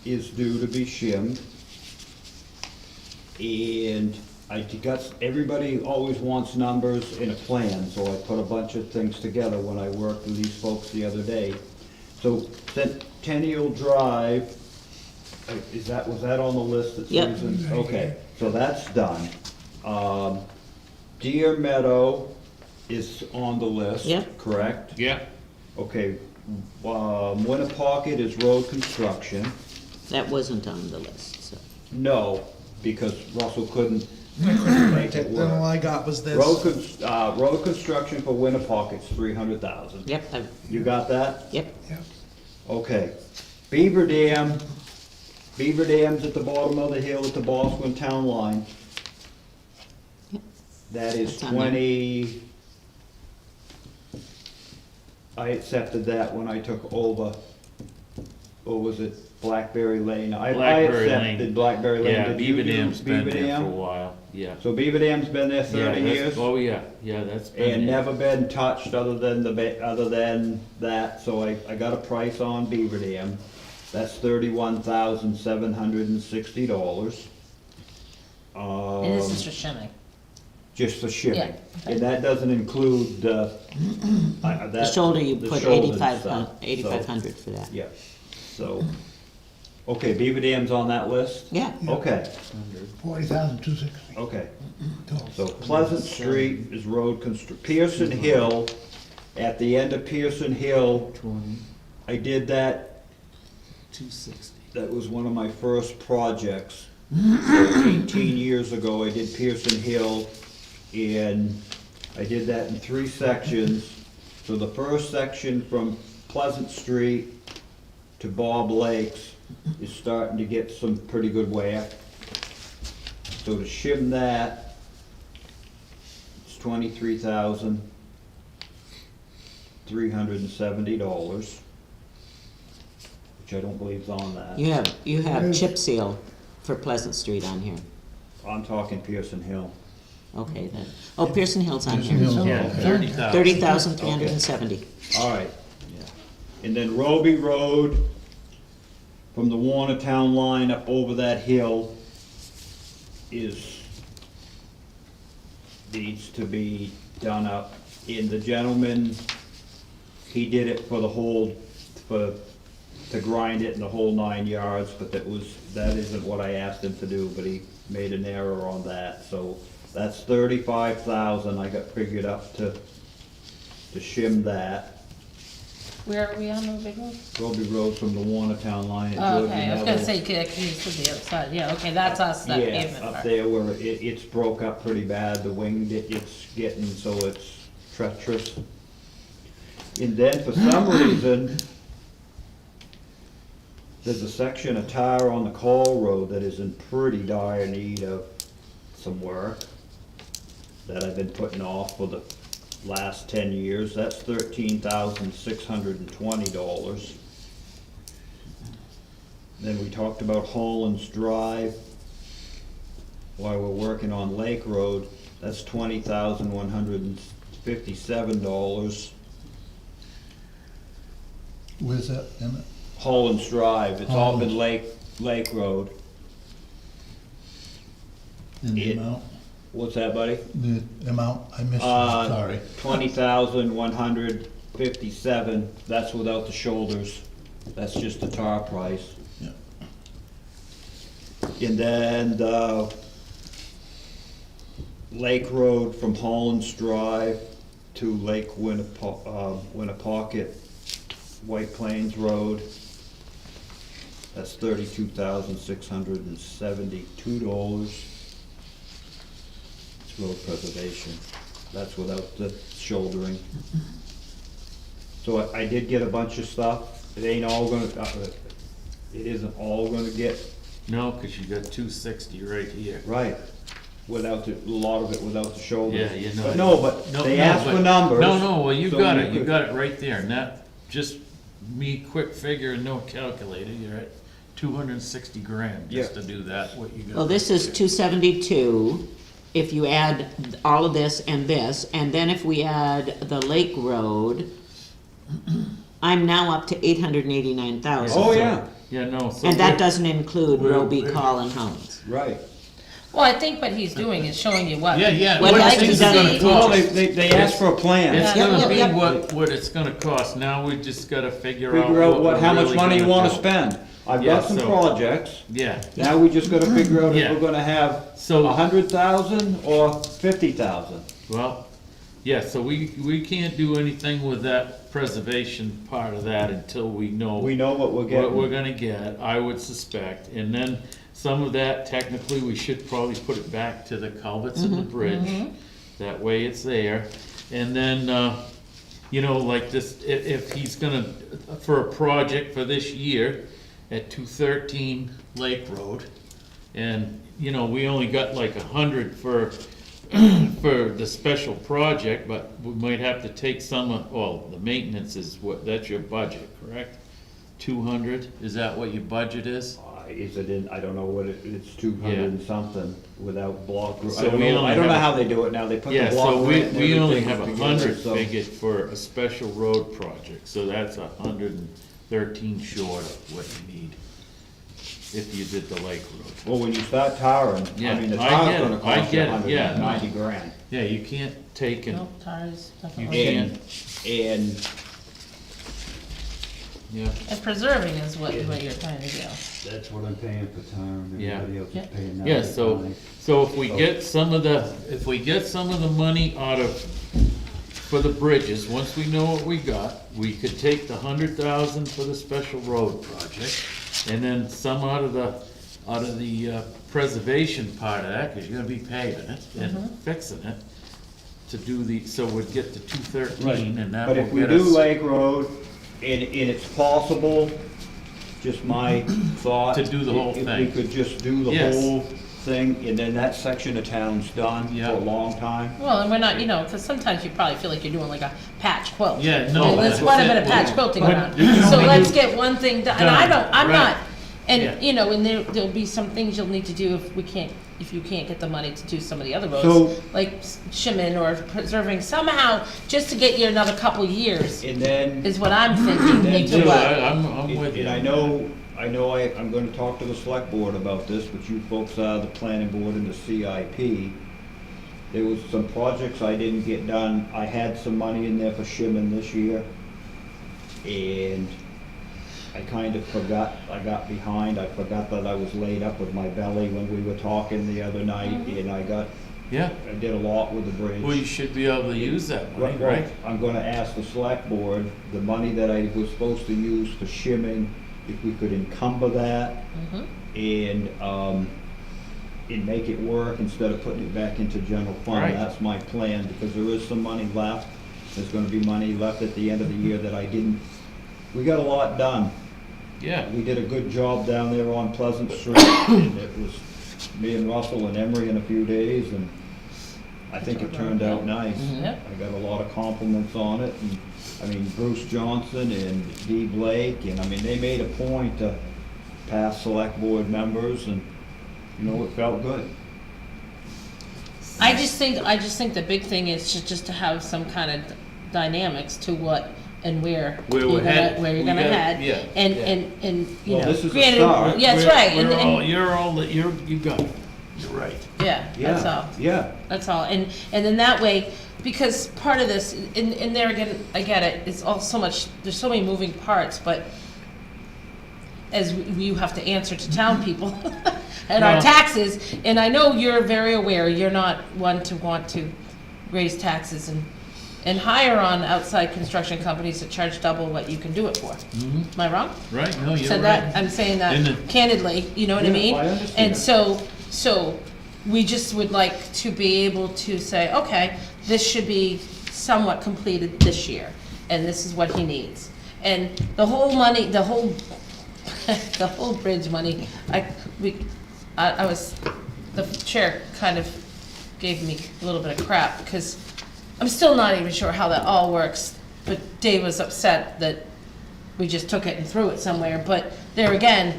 Speaker 6: is due to be shimmed. And I got, everybody always wants numbers in a plan, so I put a bunch of things together when I worked with these folks the other day. So Centennial Drive, was that on the list? That's
Speaker 5: Yep.
Speaker 6: reasons? Okay, so that's done. Deer Meadow is on the list,
Speaker 5: Yep.
Speaker 6: correct?
Speaker 3: yeah,
Speaker 6: Okay, Winnapocket is road construction.
Speaker 5: that wasn't on the list, so.
Speaker 6: No, because Russell couldn't
Speaker 1: Make
Speaker 6: make it
Speaker 1: it, then all
Speaker 6: work.
Speaker 1: I got was this.
Speaker 6: Road construction for Winnapocket's 300,000.
Speaker 5: Yep,
Speaker 6: You got that?
Speaker 5: yep,
Speaker 6: Okay. Beaver Dam, Beaver Dam's at the bottom of the hill at the Bosquen town line.
Speaker 5: Yep.
Speaker 6: That is
Speaker 5: That's on there.
Speaker 6: 20. I accepted that when I took over, or was it Blackberry Lane? I
Speaker 3: Blackberry
Speaker 6: accepted
Speaker 3: Lane.
Speaker 6: Blackberry Lane.
Speaker 3: yeah,
Speaker 6: Did you
Speaker 3: Beaver
Speaker 6: do
Speaker 3: Dam's been
Speaker 6: Beaver
Speaker 3: there for a
Speaker 6: Dam?
Speaker 3: while, yeah.
Speaker 6: So Beaver Dam's been there 30
Speaker 3: Yeah,
Speaker 6: years?
Speaker 3: Oh, yeah, that's been
Speaker 6: And
Speaker 3: there.
Speaker 6: never been touched other than other than that, so I got a price on Beaver Dam. That's $31,760.
Speaker 2: And this is for shimming.
Speaker 6: Just for shipping.
Speaker 2: Yeah, okay.
Speaker 6: And that doesn't include,
Speaker 5: the shoulder you put
Speaker 6: shoulder and
Speaker 5: 8,500
Speaker 6: stuff.
Speaker 5: for that.
Speaker 6: Yeah, so, okay, Beaver Dam's on that list?
Speaker 5: Yeah,
Speaker 6: Okay,
Speaker 4: 40,260
Speaker 6: okay.
Speaker 4: total.
Speaker 6: So Pleasant Street is road Pearson Hill, at the end of Pearson Hill,
Speaker 3: 20,
Speaker 6: I did that,
Speaker 3: 260.
Speaker 6: that was one of my first projects. So 18 years ago, I did Pearson Hill, and I did that in 3 sections. So the first section from Pleasant Street to Bob Lakes is starting to get some pretty good wear. So to shim that, it's $23,370, which I don't believe is on that.
Speaker 5: you have chip seal for Pleasant Street on here.
Speaker 6: I'm talking Pearson Hill.
Speaker 5: Okay, then, oh, Pearson Hill's on
Speaker 4: Pearson
Speaker 5: here.
Speaker 4: Hill's on
Speaker 3: Yeah,
Speaker 4: Okay.
Speaker 3: 30,000.
Speaker 5: 30,370.
Speaker 6: All right. And then Roby Road, from the Warner Town line up over that hill, needs to be done up. And the gentleman, he did it for the whole, to grind it in the whole 9 yards, but that isn't what I asked him to do, but he made an error on that, so that's 35,000 I got figured up to shim that.
Speaker 2: Where are we on the big one?
Speaker 6: Roby Road from the Warner Town line at
Speaker 2: Oh,
Speaker 6: Georgia
Speaker 2: okay, I was gonna
Speaker 6: Neville.
Speaker 2: say, you said the other side, yeah, okay, that's us, that
Speaker 6: Yeah,
Speaker 2: pavement
Speaker 6: up
Speaker 2: part.
Speaker 6: there where it's broke up pretty bad, the wing it's getting, so it's treacherous. And then for some reason, there's a section of tire on the Call Road that is in pretty dire need of some work that I've been putting off for the last 10 years. That's $13,620. Then we talked about Holland's Drive while we're working on Lake Road. That's $20,157.
Speaker 4: Where's that in it?
Speaker 6: Holland's Drive, it's all been Lake Lake Road.
Speaker 4: And the
Speaker 6: It-
Speaker 4: amount,
Speaker 6: What's that, buddy?
Speaker 4: the amount, I missed it, sorry.
Speaker 6: 20,157, that's without the shoulders, that's just the tar price.
Speaker 4: Yeah.
Speaker 6: And then the Lake Road from Holland's Drive to Lake Winnapocket, White Plains Road, that's $32,672. It's road preservation, that's without the shouldering. So I did get a bunch of stuff, it ain't all gonna, it isn't all gonna get
Speaker 3: No, cause you got 260 right here.
Speaker 6: right, without the, a lot of it without the shoulders.
Speaker 3: Yeah, you know.
Speaker 6: But no, but
Speaker 3: No,
Speaker 6: they
Speaker 3: no,
Speaker 6: asked
Speaker 3: but-
Speaker 6: for numbers.
Speaker 3: No, well, you
Speaker 6: so
Speaker 3: got it, you
Speaker 6: could-
Speaker 3: got it right there, and that, just me quick figure and no calculator, you're at 260 grand just
Speaker 6: Yeah.
Speaker 3: to do that, what you got.
Speaker 5: Well, this
Speaker 3: right
Speaker 5: is
Speaker 3: there.
Speaker 5: 272, if you add all of this, and then if we add the Lake Road, I'm now up to 889,000.
Speaker 6: Oh, yeah,
Speaker 3: Yeah, no, so.
Speaker 5: And that
Speaker 3: we're-
Speaker 5: doesn't include
Speaker 3: we're-
Speaker 5: Roby, Call, and Hounds.
Speaker 6: right.
Speaker 2: Well, I think what he's doing is showing you what.
Speaker 3: Yeah, yeah.
Speaker 5: What
Speaker 3: what
Speaker 5: else
Speaker 3: things
Speaker 5: is
Speaker 3: are
Speaker 5: done
Speaker 3: gonna
Speaker 5: in the
Speaker 6: Well,
Speaker 3: cost.
Speaker 6: they asked for a plan.
Speaker 3: It's
Speaker 2: Yeah,
Speaker 3: gonna
Speaker 5: yeah,
Speaker 3: be
Speaker 5: yeah.
Speaker 3: what it's gonna cost, now we just gotta figure out
Speaker 6: Figure out
Speaker 3: what
Speaker 6: what,
Speaker 3: we're
Speaker 6: how much
Speaker 3: really
Speaker 6: money you
Speaker 3: gonna
Speaker 6: wanna
Speaker 3: do.
Speaker 6: spend. I've
Speaker 3: Yeah,
Speaker 6: got some
Speaker 3: so-
Speaker 6: projects,
Speaker 3: Yeah,
Speaker 6: now we just gotta figure out if
Speaker 3: Yeah.
Speaker 6: we're gonna have
Speaker 3: So-
Speaker 6: 100,000 or 50,000.
Speaker 3: well, yeah, so we can't do anything with that preservation part of that until we know.
Speaker 6: We know what we're
Speaker 3: What we're
Speaker 6: getting.
Speaker 3: gonna get, I would suspect, and then some of that, technically, we should probably put it back to the culverts and the bridge. That way it's there, and then, you know, like this, if he's gonna, for a project for this year at 213 Lake Road, and, you know, we only got like 100 for, for the special project, but we might have to take some of, well, the maintenance is what, that's your budget, correct? 200, is that what your budget is?
Speaker 6: Is it in, I don't know what it's 200 and something without block, I
Speaker 3: So
Speaker 6: don't
Speaker 3: we
Speaker 6: know,
Speaker 3: only
Speaker 6: I don't know
Speaker 3: have-
Speaker 6: how they do it now, they put the
Speaker 3: Yeah,
Speaker 6: block
Speaker 3: so
Speaker 6: grant and
Speaker 3: we only
Speaker 6: everything
Speaker 3: have
Speaker 6: together,
Speaker 3: 100
Speaker 6: so-
Speaker 3: figured for a special road project, so that's 113 short of what you need if you did the Lake Road.
Speaker 6: Well, when you start tarring,
Speaker 3: Yeah,
Speaker 6: I mean, the
Speaker 3: I
Speaker 6: tar's
Speaker 3: get
Speaker 6: gonna
Speaker 3: it, I
Speaker 6: cost you
Speaker 3: get it, yeah, no.
Speaker 6: 190 grand.
Speaker 3: Yeah, you can't take and,
Speaker 2: Nope, tires,
Speaker 3: you
Speaker 2: definitely.
Speaker 3: can't,
Speaker 6: And
Speaker 3: yeah,
Speaker 2: And preserving is what you're trying to do.
Speaker 7: That's what I'm paying for tar, and
Speaker 3: Yeah.
Speaker 7: everybody else
Speaker 2: Yeah.
Speaker 7: is paying that.
Speaker 3: yeah, so if we get some of the, if we get some of the money out of, for the bridges, once we know what we got, we could take the 100,000 for the special road project, and then some out of the preservation part of that, cause you're gonna be paving it and fixing it, to do the, so we'd get to 213, and that
Speaker 6: But
Speaker 3: will
Speaker 6: if we
Speaker 3: get
Speaker 6: do
Speaker 3: us
Speaker 6: Lake Road, and it's possible, just my thought.
Speaker 3: To do the whole
Speaker 6: If we
Speaker 3: thing.
Speaker 6: could just do the
Speaker 3: Yes.
Speaker 6: whole thing, and then that section of town's done
Speaker 3: Yeah.
Speaker 6: for a long time.
Speaker 2: Well, and we're not, you know, because sometimes you probably feel like you're doing like a patch quilt.
Speaker 3: Yeah, no,
Speaker 2: And there's
Speaker 3: that's
Speaker 2: quite a
Speaker 3: it.
Speaker 2: bit of patch quilting
Speaker 3: But
Speaker 2: around.
Speaker 3: you can
Speaker 2: So
Speaker 3: only
Speaker 2: let's
Speaker 3: do-
Speaker 2: get one thing done, and I
Speaker 3: Done,
Speaker 2: don't, I'm
Speaker 3: right.
Speaker 2: not,
Speaker 3: Yeah.
Speaker 2: and, you know, and there'll be some things you'll need to do if you can't get the money to do some of the other
Speaker 6: So-
Speaker 2: roads. Like shimming or preserving somehow, just to get you another couple years,
Speaker 6: And then,
Speaker 2: is what I'm thinking,
Speaker 6: then
Speaker 2: need
Speaker 6: too,
Speaker 2: to what?
Speaker 3: I'm with you.
Speaker 6: and I'm gonna talk to the select board about this, but you folks are the planning board and the CIP. There was some projects I didn't get done, I had some money in there for shimming this year, and I kind of forgot, I got behind, I forgot that I was laid up with my belly when we were talking the other night, and
Speaker 3: Yeah,
Speaker 6: I did a lot with the bridge.
Speaker 3: well, you should be able to use that money,
Speaker 6: Well,
Speaker 3: right?
Speaker 6: I'm gonna ask the select board, the money that I was supposed to use for shimming, if we could encumber that and make it work instead of putting it back into general fund.
Speaker 3: Right.
Speaker 6: That's my plan, because there is some money left. There's gonna be money left at the end of the year that I didn't, we got a lot done.
Speaker 3: Yeah,
Speaker 6: We did a good job down there on Pleasant Street, and it was me and Russell and Emery in a few days, and I think it turned out nice.
Speaker 2: Yeah.
Speaker 6: I got a lot of compliments on it, and, I mean, Bruce Johnson and Dee Blake, and, I mean, they made a point to pass select board members, and, you know, it felt good.
Speaker 2: I just think the big thing is just to have some kind of dynamics to what and where
Speaker 3: Where
Speaker 2: you're
Speaker 3: we're
Speaker 2: gonna,
Speaker 3: headed.
Speaker 2: where you're
Speaker 3: We
Speaker 2: gonna
Speaker 3: gotta-
Speaker 2: head.
Speaker 3: yeah,
Speaker 2: And,
Speaker 3: yeah.
Speaker 2: and, you
Speaker 6: Well,
Speaker 2: know,
Speaker 6: this is a
Speaker 2: granted,
Speaker 6: start.
Speaker 2: yeah, that's
Speaker 3: We're-
Speaker 2: right,
Speaker 3: we're all-
Speaker 2: and,
Speaker 3: You're all, you got it, you're right.
Speaker 2: yeah, that's all.
Speaker 6: Yeah,
Speaker 2: That's all, and then that way, because part of this, and there again, I get it, it's all so much, there's so many moving parts, but as you have to answer to town people and our
Speaker 3: Well-
Speaker 2: taxes, and I know you're very aware, you're not one to want to raise taxes and hire on outside construction companies that charge double what you can do it for. Am I wrong?
Speaker 3: Right, no, you're
Speaker 2: So that, I'm saying
Speaker 3: In the-
Speaker 2: that candidly, you know what I
Speaker 6: Yeah,
Speaker 2: mean?
Speaker 6: I understand.
Speaker 2: And so we just would like to be able to say, okay, this should be somewhat completed this year, and this is what he needs. And the whole money, the whole bridge money, I was, the chair kind of gave me a little bit of crap, because I'm still not even sure how that all works, but Dave was upset that we just took it and threw it somewhere, but there again,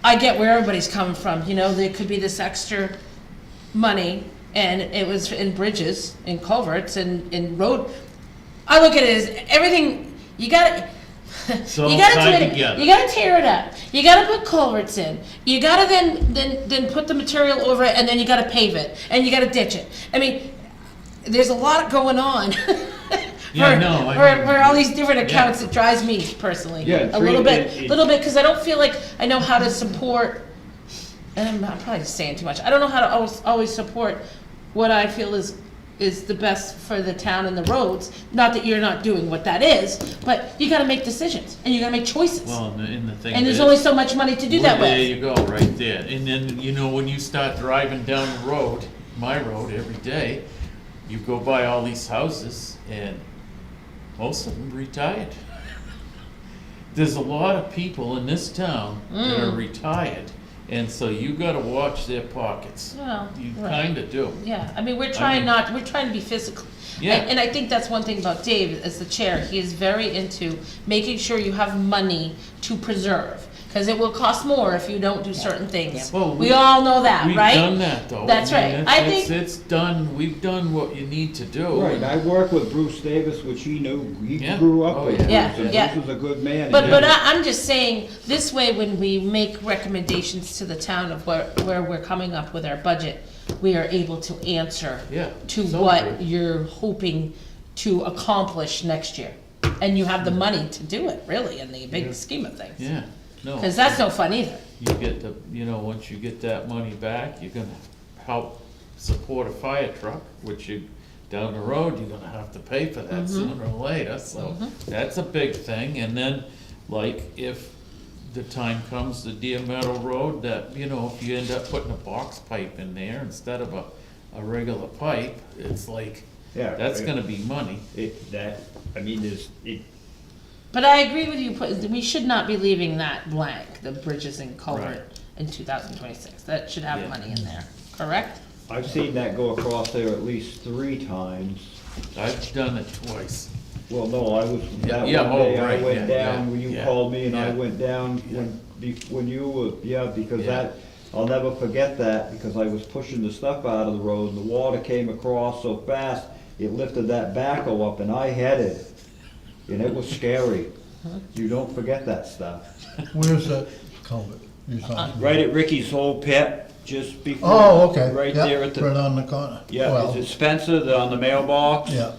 Speaker 2: I get where everybody's coming from, you know, there could be this extra money, and it was in bridges, in culverts, and in road. I look at it as everything, you gotta,
Speaker 3: It's all
Speaker 2: you gotta
Speaker 3: tied
Speaker 2: tear it,
Speaker 3: together.
Speaker 2: you gotta tear it up, you gotta put culverts in, you gotta then put the material over it, and then you gotta pave it, and you gotta ditch it. I mean, there's a lot going on.
Speaker 3: Yeah,
Speaker 2: for,
Speaker 3: no, I mean,
Speaker 2: for all these different accounts,
Speaker 3: yeah.
Speaker 2: it drives me personally.
Speaker 6: Yeah,
Speaker 2: A little
Speaker 6: treat
Speaker 2: bit,
Speaker 6: it-
Speaker 2: because I don't feel like I know how to support, and I'm probably saying too much, I don't know how to always support what I feel is the best for the town and the roads. Not that you're not doing what that is, but you gotta make decisions, and you gotta make choices.
Speaker 3: Well, and the thing
Speaker 2: And there's
Speaker 3: is-
Speaker 2: only so much money to do that
Speaker 3: Well, there
Speaker 2: with.
Speaker 3: you go, right there. And then, you know, when you start driving down the road, my road, every day, you go by all these houses, and most of them retired. There's a lot of people in this town that are retired, and so you gotta watch their pockets.
Speaker 2: Well,
Speaker 3: You
Speaker 2: right.
Speaker 3: kinda do.
Speaker 2: Yeah, I mean, we're trying
Speaker 3: mean-
Speaker 2: we're trying to be physical.
Speaker 3: Yeah.
Speaker 2: And I think that's one thing about Dave, as the chair, he is very into making sure you have money to preserve. Cause it will cost more if you don't do certain things.
Speaker 3: Well,
Speaker 2: We all know that, right?
Speaker 3: We've done that, though.
Speaker 2: That's
Speaker 3: I mean,
Speaker 2: right.
Speaker 3: it's-
Speaker 2: I
Speaker 3: it's-
Speaker 2: think-
Speaker 3: It's done, we've done what you need to do.
Speaker 6: right, I work with Bruce Davis, which he knew, he
Speaker 3: Yeah.
Speaker 6: grew up
Speaker 3: Oh,
Speaker 6: with.
Speaker 3: yeah.
Speaker 6: Bruce, and
Speaker 2: Yeah, yeah.
Speaker 6: Bruce was a good man.
Speaker 2: But,
Speaker 6: and
Speaker 2: but
Speaker 6: he-
Speaker 2: I'm just saying, this way, when we make recommendations to the town of where we're coming up with our budget, we are able to answer
Speaker 3: Yeah,
Speaker 2: to
Speaker 3: so
Speaker 2: what
Speaker 3: good.
Speaker 2: you're hoping to accomplish next year. And you have the money to do it, really, in the big scheme of things.
Speaker 3: Yeah, no.
Speaker 2: Cause that's no fun either.
Speaker 3: You get the, you know, once you get that money back, you're gonna help support a fire truck, which you, down the road, you're gonna have to pay for that sooner or later, so that's a big thing. And then, like, if the time comes, the Deer Meadow Road, that, you know, if you end up putting a box pipe in there instead of a regular pipe, it's like,
Speaker 6: Yeah,
Speaker 3: that's
Speaker 6: right.
Speaker 3: gonna be money.
Speaker 6: I mean,
Speaker 2: But I agree with you, we should not be leaving that blank, the bridges and culvert
Speaker 3: Right.
Speaker 2: in 2026. That should have
Speaker 3: Yeah.
Speaker 2: money in there, correct?
Speaker 6: I've seen that go across there at least 3 times.
Speaker 3: I've done it twice.
Speaker 6: Well, no, I was, that
Speaker 3: Yeah,
Speaker 6: one
Speaker 3: oh,
Speaker 6: day I
Speaker 3: right,
Speaker 6: went
Speaker 3: yeah,
Speaker 6: down,
Speaker 3: yeah,
Speaker 6: when you
Speaker 3: yeah,
Speaker 6: called me and I
Speaker 3: yeah.
Speaker 6: went down,
Speaker 3: Yeah.
Speaker 6: when you were, yeah, because
Speaker 3: Yeah.
Speaker 6: that, I'll never forget that, because I was pushing the stuff out of the road, and the water came across so fast, it lifted that backhoe up, and I headed, and it was scary. You don't forget that stuff.
Speaker 4: Where's the culvert? You're talking-
Speaker 6: Right at Ricky's old pit, just before.
Speaker 4: Oh, okay.
Speaker 6: Right
Speaker 4: Yep,
Speaker 6: there at the,
Speaker 4: right on the corner.
Speaker 6: yeah,
Speaker 4: Well,
Speaker 6: is it Spencer, on the mailbox?
Speaker 4: yeah,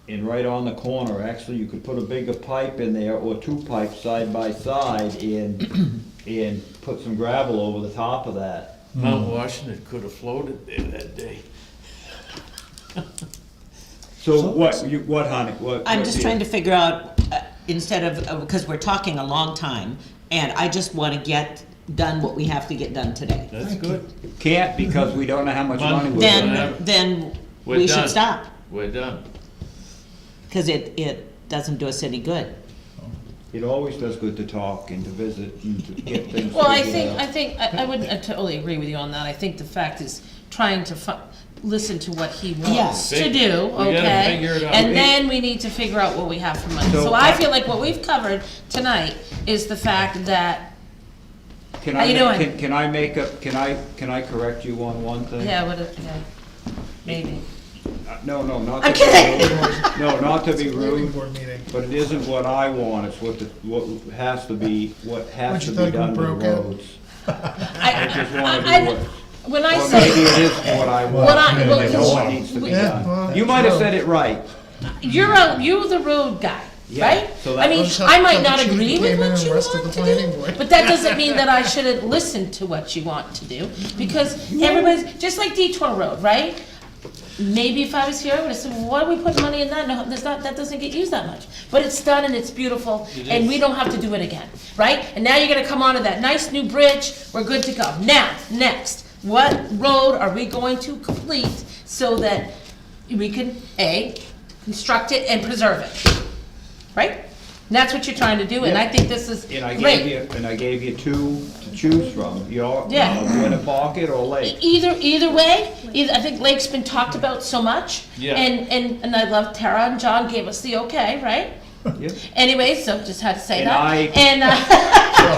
Speaker 6: And right on the corner, actually, you could put a bigger pipe in there, or 2 pipes side by side, and put some gravel over the top of that.
Speaker 3: Mount Washington could have floated there that day.
Speaker 6: So what, honey, what?
Speaker 5: I'm just trying to figure out, instead of, because we're talking a long time, and I just wanna get done what we have to get done today.
Speaker 3: That's good.
Speaker 6: Can't, because we don't know how much money we're gonna have.
Speaker 5: Then
Speaker 3: We're
Speaker 5: we
Speaker 3: done.
Speaker 5: should stop,
Speaker 3: We're done.
Speaker 5: cause it doesn't do us any good.
Speaker 6: It always does good to talk and to visit and to get things
Speaker 2: Well, I
Speaker 6: figured out.
Speaker 2: think, I wouldn't, I totally agree with you on that. I think the fact is trying to listen to what he wants
Speaker 5: Yeah.
Speaker 2: to do,
Speaker 3: We gotta
Speaker 2: okay?
Speaker 3: figure it out.
Speaker 2: And then we need to figure out what we have for money.
Speaker 6: So
Speaker 2: So I
Speaker 6: I-
Speaker 2: feel like what we've covered tonight is the fact that,
Speaker 6: Can
Speaker 2: how
Speaker 6: I
Speaker 2: you
Speaker 6: ma-
Speaker 2: doing?
Speaker 6: Can I make a, can I correct you on one thing?
Speaker 2: yeah, yeah, maybe.
Speaker 6: No, not
Speaker 2: I'm
Speaker 6: to be
Speaker 2: kidding.
Speaker 6: rude. No, not to be
Speaker 1: Planning
Speaker 6: rude,
Speaker 1: board meeting.
Speaker 6: but it isn't what I want, it's what has to be
Speaker 1: What you
Speaker 6: to
Speaker 1: thought
Speaker 6: be done
Speaker 1: we
Speaker 6: with
Speaker 1: broke it?
Speaker 6: roads. I just wanna do
Speaker 2: I-
Speaker 6: what,
Speaker 2: When I
Speaker 6: or maybe
Speaker 2: say,
Speaker 6: it is what I want.
Speaker 2: What I- well,
Speaker 6: I know what needs to be
Speaker 1: Yeah, well,
Speaker 6: done. You might have
Speaker 1: true.
Speaker 6: said it right.
Speaker 2: you're the road guy,
Speaker 6: Yeah,
Speaker 2: right?
Speaker 6: so
Speaker 2: I
Speaker 6: that
Speaker 2: mean,
Speaker 1: was how-
Speaker 2: I might
Speaker 1: how the
Speaker 2: not
Speaker 1: chief
Speaker 2: agree
Speaker 1: came
Speaker 2: with
Speaker 1: in
Speaker 2: what
Speaker 1: and
Speaker 2: you
Speaker 1: arrested
Speaker 2: want
Speaker 1: the
Speaker 2: to
Speaker 1: planning
Speaker 2: do,
Speaker 1: board.
Speaker 2: but that doesn't mean that I shouldn't listen to what you want to do, because everybody's, just like Detour Road, right? Maybe if I was here, I would've said, well, why are we putting money in that? No, there's not, that doesn't get used that much. But it's done and it's beautiful,
Speaker 3: It
Speaker 2: and
Speaker 3: is.
Speaker 2: we don't have to do it again, right? And now you're gonna come onto that nice new bridge, we're good to go. Now, next, what road are we going to complete so that we can, A, construct it and preserve it, right? And that's what you're trying to do, and I think this is
Speaker 6: And I
Speaker 2: great.
Speaker 6: gave you two to choose from, your,
Speaker 2: Yeah.
Speaker 6: Winnapocket or Lake.
Speaker 2: Either way, I think Lake's been talked about so much.
Speaker 3: Yeah.
Speaker 2: And I love Tara and John gave us the okay, right?
Speaker 6: Yeah.
Speaker 2: Anyway, so just had to say
Speaker 6: And
Speaker 2: that.
Speaker 6: I-
Speaker 2: And,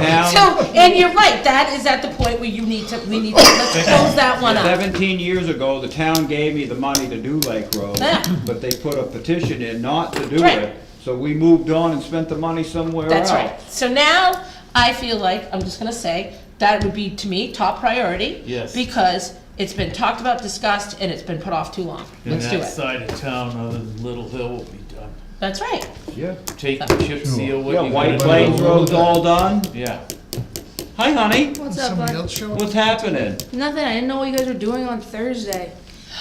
Speaker 6: Town-
Speaker 2: so, and you're right, that is at the point where we need to, let's close that one up.
Speaker 6: 17 years ago, the town gave me the money to do Lake Road,
Speaker 2: Yeah.
Speaker 6: but they put a petition in not to do
Speaker 2: Right.
Speaker 6: it. So we moved on and spent the money somewhere else.
Speaker 2: That's right. So now, I feel like, I'm just gonna say, that would be, to me, top priority.
Speaker 3: Yes.
Speaker 2: Because it's been talked about, discussed, and it's been put off too long.
Speaker 3: And
Speaker 2: Let's do
Speaker 3: that
Speaker 2: it.
Speaker 3: side of town, other than Little Hill, will be done.
Speaker 2: That's right.
Speaker 6: Yeah.
Speaker 3: Take the chip seal, what
Speaker 6: Yeah,
Speaker 3: you
Speaker 6: White
Speaker 3: gotta
Speaker 6: Plains
Speaker 3: do.
Speaker 6: Road's all done.
Speaker 3: Yeah.
Speaker 6: Hi, honey.
Speaker 8: What's up,
Speaker 1: Somebody
Speaker 8: bud?
Speaker 1: else show up?
Speaker 6: What's happening?
Speaker 8: Nothing. I didn't know what you guys were doing on Thursday.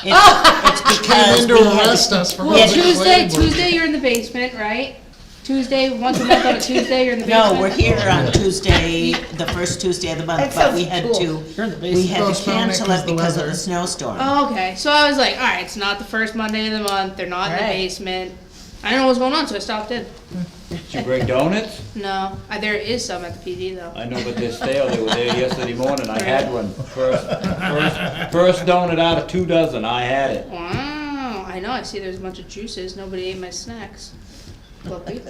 Speaker 5: It's
Speaker 1: Came
Speaker 5: because
Speaker 1: in to
Speaker 5: we had
Speaker 1: arrest us for.
Speaker 8: Well,
Speaker 5: Yeah,
Speaker 1: holding a
Speaker 8: Tuesday,
Speaker 1: planning board
Speaker 8: Tuesday you're in the basement, right? Tuesday, once a month on a Tuesday you're in the basement.
Speaker 5: No, we're here on Tuesday, the first Tuesday of the month,
Speaker 2: That
Speaker 5: but we
Speaker 2: sounds
Speaker 5: had
Speaker 2: cool.
Speaker 5: to,
Speaker 2: You're in the
Speaker 5: we
Speaker 2: basement.
Speaker 5: had to
Speaker 1: Postpone it
Speaker 5: cancel
Speaker 1: 'cause
Speaker 5: it
Speaker 1: the
Speaker 5: because of
Speaker 1: weather.
Speaker 5: the snowstorm.
Speaker 8: Oh, okay. So I was like, all right, it's not the first Monday of the month. They're not in the
Speaker 2: Right.
Speaker 8: basement. I didn't know what was going on, so I stopped in.
Speaker 6: Did you bring donuts?
Speaker 8: No, there is some at the PD though.
Speaker 6: I know, but they're stale. They were there yesterday morning. I had one. First donut out of 2 dozen. I had it.
Speaker 8: Wow, I know. I see there's a bunch of juices. Nobody ate my snacks. Lucky.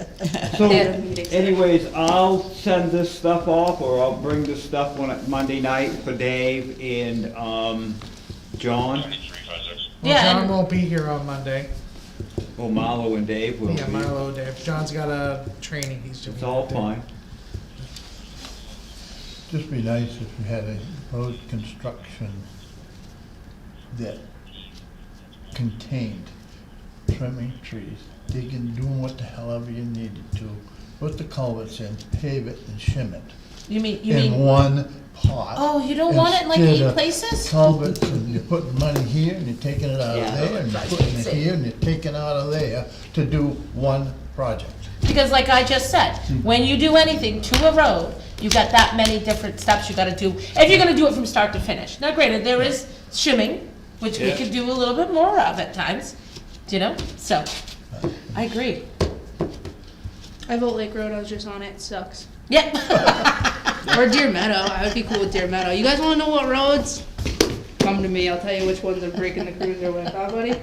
Speaker 6: So,
Speaker 8: They had a meeting.
Speaker 6: anyways, I'll send this stuff off, or I'll bring this stuff Monday night for Dave and, John.
Speaker 1: Well,
Speaker 2: Yeah,
Speaker 1: John
Speaker 2: and-
Speaker 1: won't be here on Monday.
Speaker 6: Oh, Marlo and Dave will be.
Speaker 1: Yeah, Milo, Dave. John's got a training he's doing.
Speaker 6: It's all fine.
Speaker 9: Just be nice if you had a road construction that contained trimming trees, digging, doing what the hell ever you needed to, put the culverts in, pave it and shim it
Speaker 2: You mean,
Speaker 9: in one pot.
Speaker 2: oh, you don't want it in like
Speaker 9: instead
Speaker 2: 8
Speaker 9: of
Speaker 2: places?
Speaker 9: Culverts, and you're putting money here, and you're taking it out
Speaker 5: Yeah.
Speaker 9: of there, and you're putting it here, and you're taking out of there to do one project.
Speaker 2: Because like I just said, when you do anything to a road, you got that many different steps you gotta do, if you're gonna do it from start to finish. Now granted, there is shimming, which we
Speaker 3: Yeah.
Speaker 2: could do a little bit more of at times, you know, so, I agree.
Speaker 8: I vote Lake Road. I was just on it. It sucks.
Speaker 2: Yep.
Speaker 8: Or Deer Meadow. I would be cool with Deer Meadow. You guys want to know what roads? Come to me. I'll tell you which ones are breaking the cruiser with. Huh, buddy?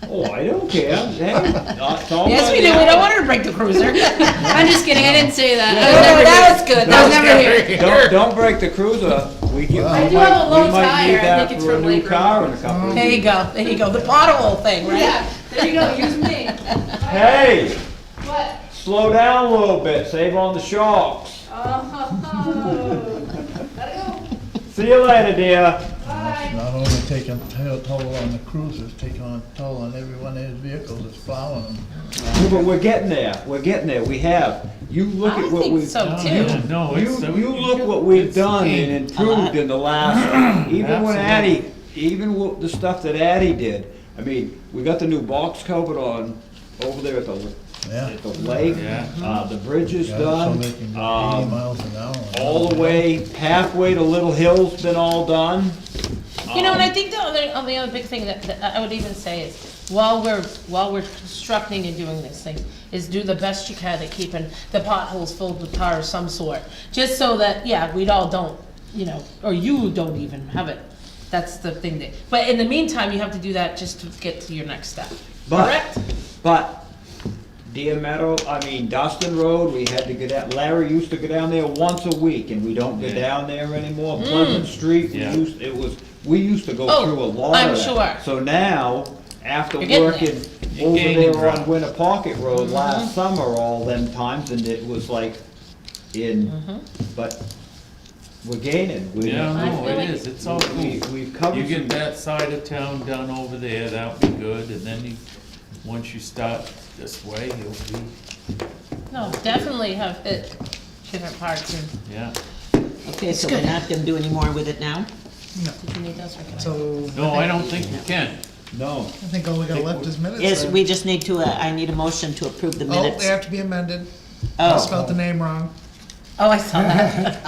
Speaker 6: Oh, I don't care. Hey, it's all
Speaker 2: Yes, we
Speaker 6: right.
Speaker 2: do, we don't want her to break the cruiser.
Speaker 8: I'm just kidding. I didn't say that. I
Speaker 2: Oh,
Speaker 8: was never
Speaker 2: that
Speaker 8: here.
Speaker 2: was good,
Speaker 8: I was
Speaker 2: that was
Speaker 8: never
Speaker 2: good.
Speaker 8: here.
Speaker 6: Don't break the cruiser. We do
Speaker 8: I do have a low
Speaker 6: might
Speaker 8: tire.
Speaker 6: need
Speaker 8: I
Speaker 6: that
Speaker 8: think it's
Speaker 6: for a
Speaker 8: from
Speaker 6: new
Speaker 8: Lake Road.
Speaker 6: car in a couple of
Speaker 2: There
Speaker 6: years.
Speaker 2: you go, the pothole thing, right?
Speaker 8: Yeah. There you go. Use me.
Speaker 6: Hey,
Speaker 8: What?
Speaker 6: slow down a little bit. Save on the shocks.
Speaker 8: Oh. Gotta go.
Speaker 6: See you later, dear.
Speaker 8: Bye.
Speaker 9: Not only taking toll on the cruisers, taking on toll on every one of his vehicles that's plowing them.
Speaker 6: Yeah, but we're getting there. We're getting there. We have. You look
Speaker 2: I
Speaker 6: at what
Speaker 2: think
Speaker 6: we've
Speaker 2: so
Speaker 6: done.
Speaker 2: too.
Speaker 3: Yeah, no, it's.
Speaker 6: You look what we've done and improved in the last, even when
Speaker 3: Absolutely.
Speaker 6: the stuff that Addie did. I mean, we got the new box cover on over there at
Speaker 9: Yeah.
Speaker 6: the lake.
Speaker 3: Yeah.
Speaker 6: The bridge is
Speaker 9: Yeah,
Speaker 6: done.
Speaker 9: So they can go 80 miles an hour.
Speaker 6: All the way, halfway to Little Hill's been all done.
Speaker 2: You know, and I think the other big thing that I would even say is, while we're constructing and doing this thing, is do the best you can at keeping the potholes filled with tar of some sort. Just so that, yeah, we all don't, you know, or you don't even have it. That's the thing that, but in the meantime, you have to do that just to get to your next step. Correct?
Speaker 6: But Deer Meadow, Dustin Road, we had to go down, Larry used to go down there once a week, and we don't go
Speaker 3: Yeah.
Speaker 6: down there anymore. Pleasant Street,
Speaker 3: Yeah.
Speaker 6: we used to go
Speaker 2: Oh,
Speaker 6: through a lot
Speaker 2: I'm
Speaker 6: of that.
Speaker 2: sure.
Speaker 6: So now, after
Speaker 2: You're getting
Speaker 6: working
Speaker 3: You're
Speaker 6: over
Speaker 3: gaining
Speaker 6: there
Speaker 3: ground.
Speaker 6: on Winter Pocket Road last summer, all them times, and it was like but we're gaining.
Speaker 3: Yeah,
Speaker 2: I
Speaker 3: no,
Speaker 2: feel
Speaker 3: it
Speaker 2: like-
Speaker 3: is, it's all
Speaker 6: We,
Speaker 3: cool.
Speaker 6: we've covered
Speaker 3: You get
Speaker 6: some,
Speaker 3: that side of town done over there, that'll be good, and then you, once you start this way, you'll be,
Speaker 2: No, definitely have hit different parts and,
Speaker 3: yeah.
Speaker 5: Okay, so we're not gonna do any more with it now?
Speaker 2: did you need those or can I?
Speaker 1: So.
Speaker 3: No, I don't think you can.
Speaker 6: no,
Speaker 1: I think all we got left is minutes.
Speaker 5: Yes,
Speaker 1: then.
Speaker 5: we just need to, I need a motion to approve the
Speaker 1: Oh,
Speaker 5: minutes.
Speaker 1: they have to be amended. I
Speaker 5: Oh,
Speaker 1: spelled the name wrong.
Speaker 2: Oh, I saw that.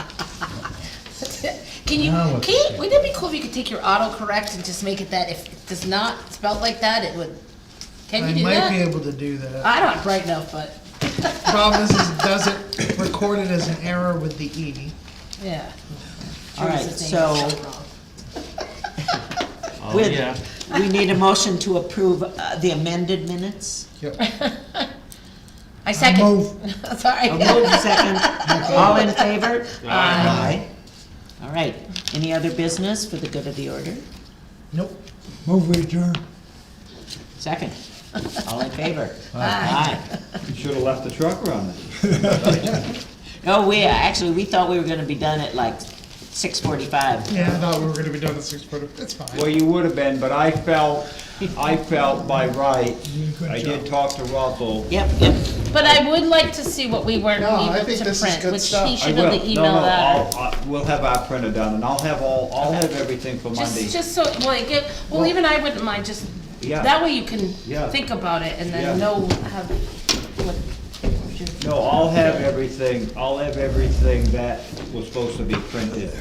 Speaker 2: Can you,
Speaker 9: Now it's-
Speaker 2: wouldn't it be cool if you could take your autocorrect and just make it that if it does not spelled like that, it would, can
Speaker 1: I
Speaker 2: you do
Speaker 1: might be
Speaker 2: that?
Speaker 1: able to do that.
Speaker 2: I'm not bright enough, but,
Speaker 1: Problem is does it record it as an error with the E?
Speaker 2: yeah.
Speaker 5: all right,
Speaker 2: Teresa's name is
Speaker 5: so
Speaker 2: spelled wrong.
Speaker 3: Oh,
Speaker 5: With-
Speaker 3: yeah.
Speaker 5: we need a motion to approve the amended minutes.
Speaker 1: Yep.
Speaker 2: I second.
Speaker 4: move.
Speaker 2: Sorry.
Speaker 5: A move second, all in favor?
Speaker 3: Aye.
Speaker 5: All right, any other business for the good of the order?
Speaker 1: Nope.
Speaker 4: Move adjourn.
Speaker 5: Second, all in favor?
Speaker 2: Aye.
Speaker 6: you should've left the truck running.
Speaker 5: Oh, we thought we were gonna be done at like 6:45.
Speaker 1: Yeah, I thought we were gonna be done at 6:40. It's fine.
Speaker 6: Well, you would've been, but I felt by right,
Speaker 4: Good
Speaker 6: I
Speaker 4: job.
Speaker 6: did talk to Russell.
Speaker 5: Yep,
Speaker 2: But I would like to see what we weren't
Speaker 1: No, I
Speaker 2: able
Speaker 1: think
Speaker 2: to
Speaker 1: this is
Speaker 2: print,
Speaker 1: good
Speaker 2: which
Speaker 1: stuff.
Speaker 2: he
Speaker 6: I
Speaker 2: should
Speaker 6: will.
Speaker 2: have emailed
Speaker 6: No,
Speaker 2: that.
Speaker 6: we'll have our printer done, and I'll have everything for Monday.
Speaker 2: Just so, well, even I wouldn't mind, just,
Speaker 6: Yeah.
Speaker 2: that way you can
Speaker 6: Yeah.
Speaker 2: think about it and
Speaker 6: Yeah.
Speaker 2: then know, have, what.
Speaker 6: No, I'll have everything that was supposed to be printed.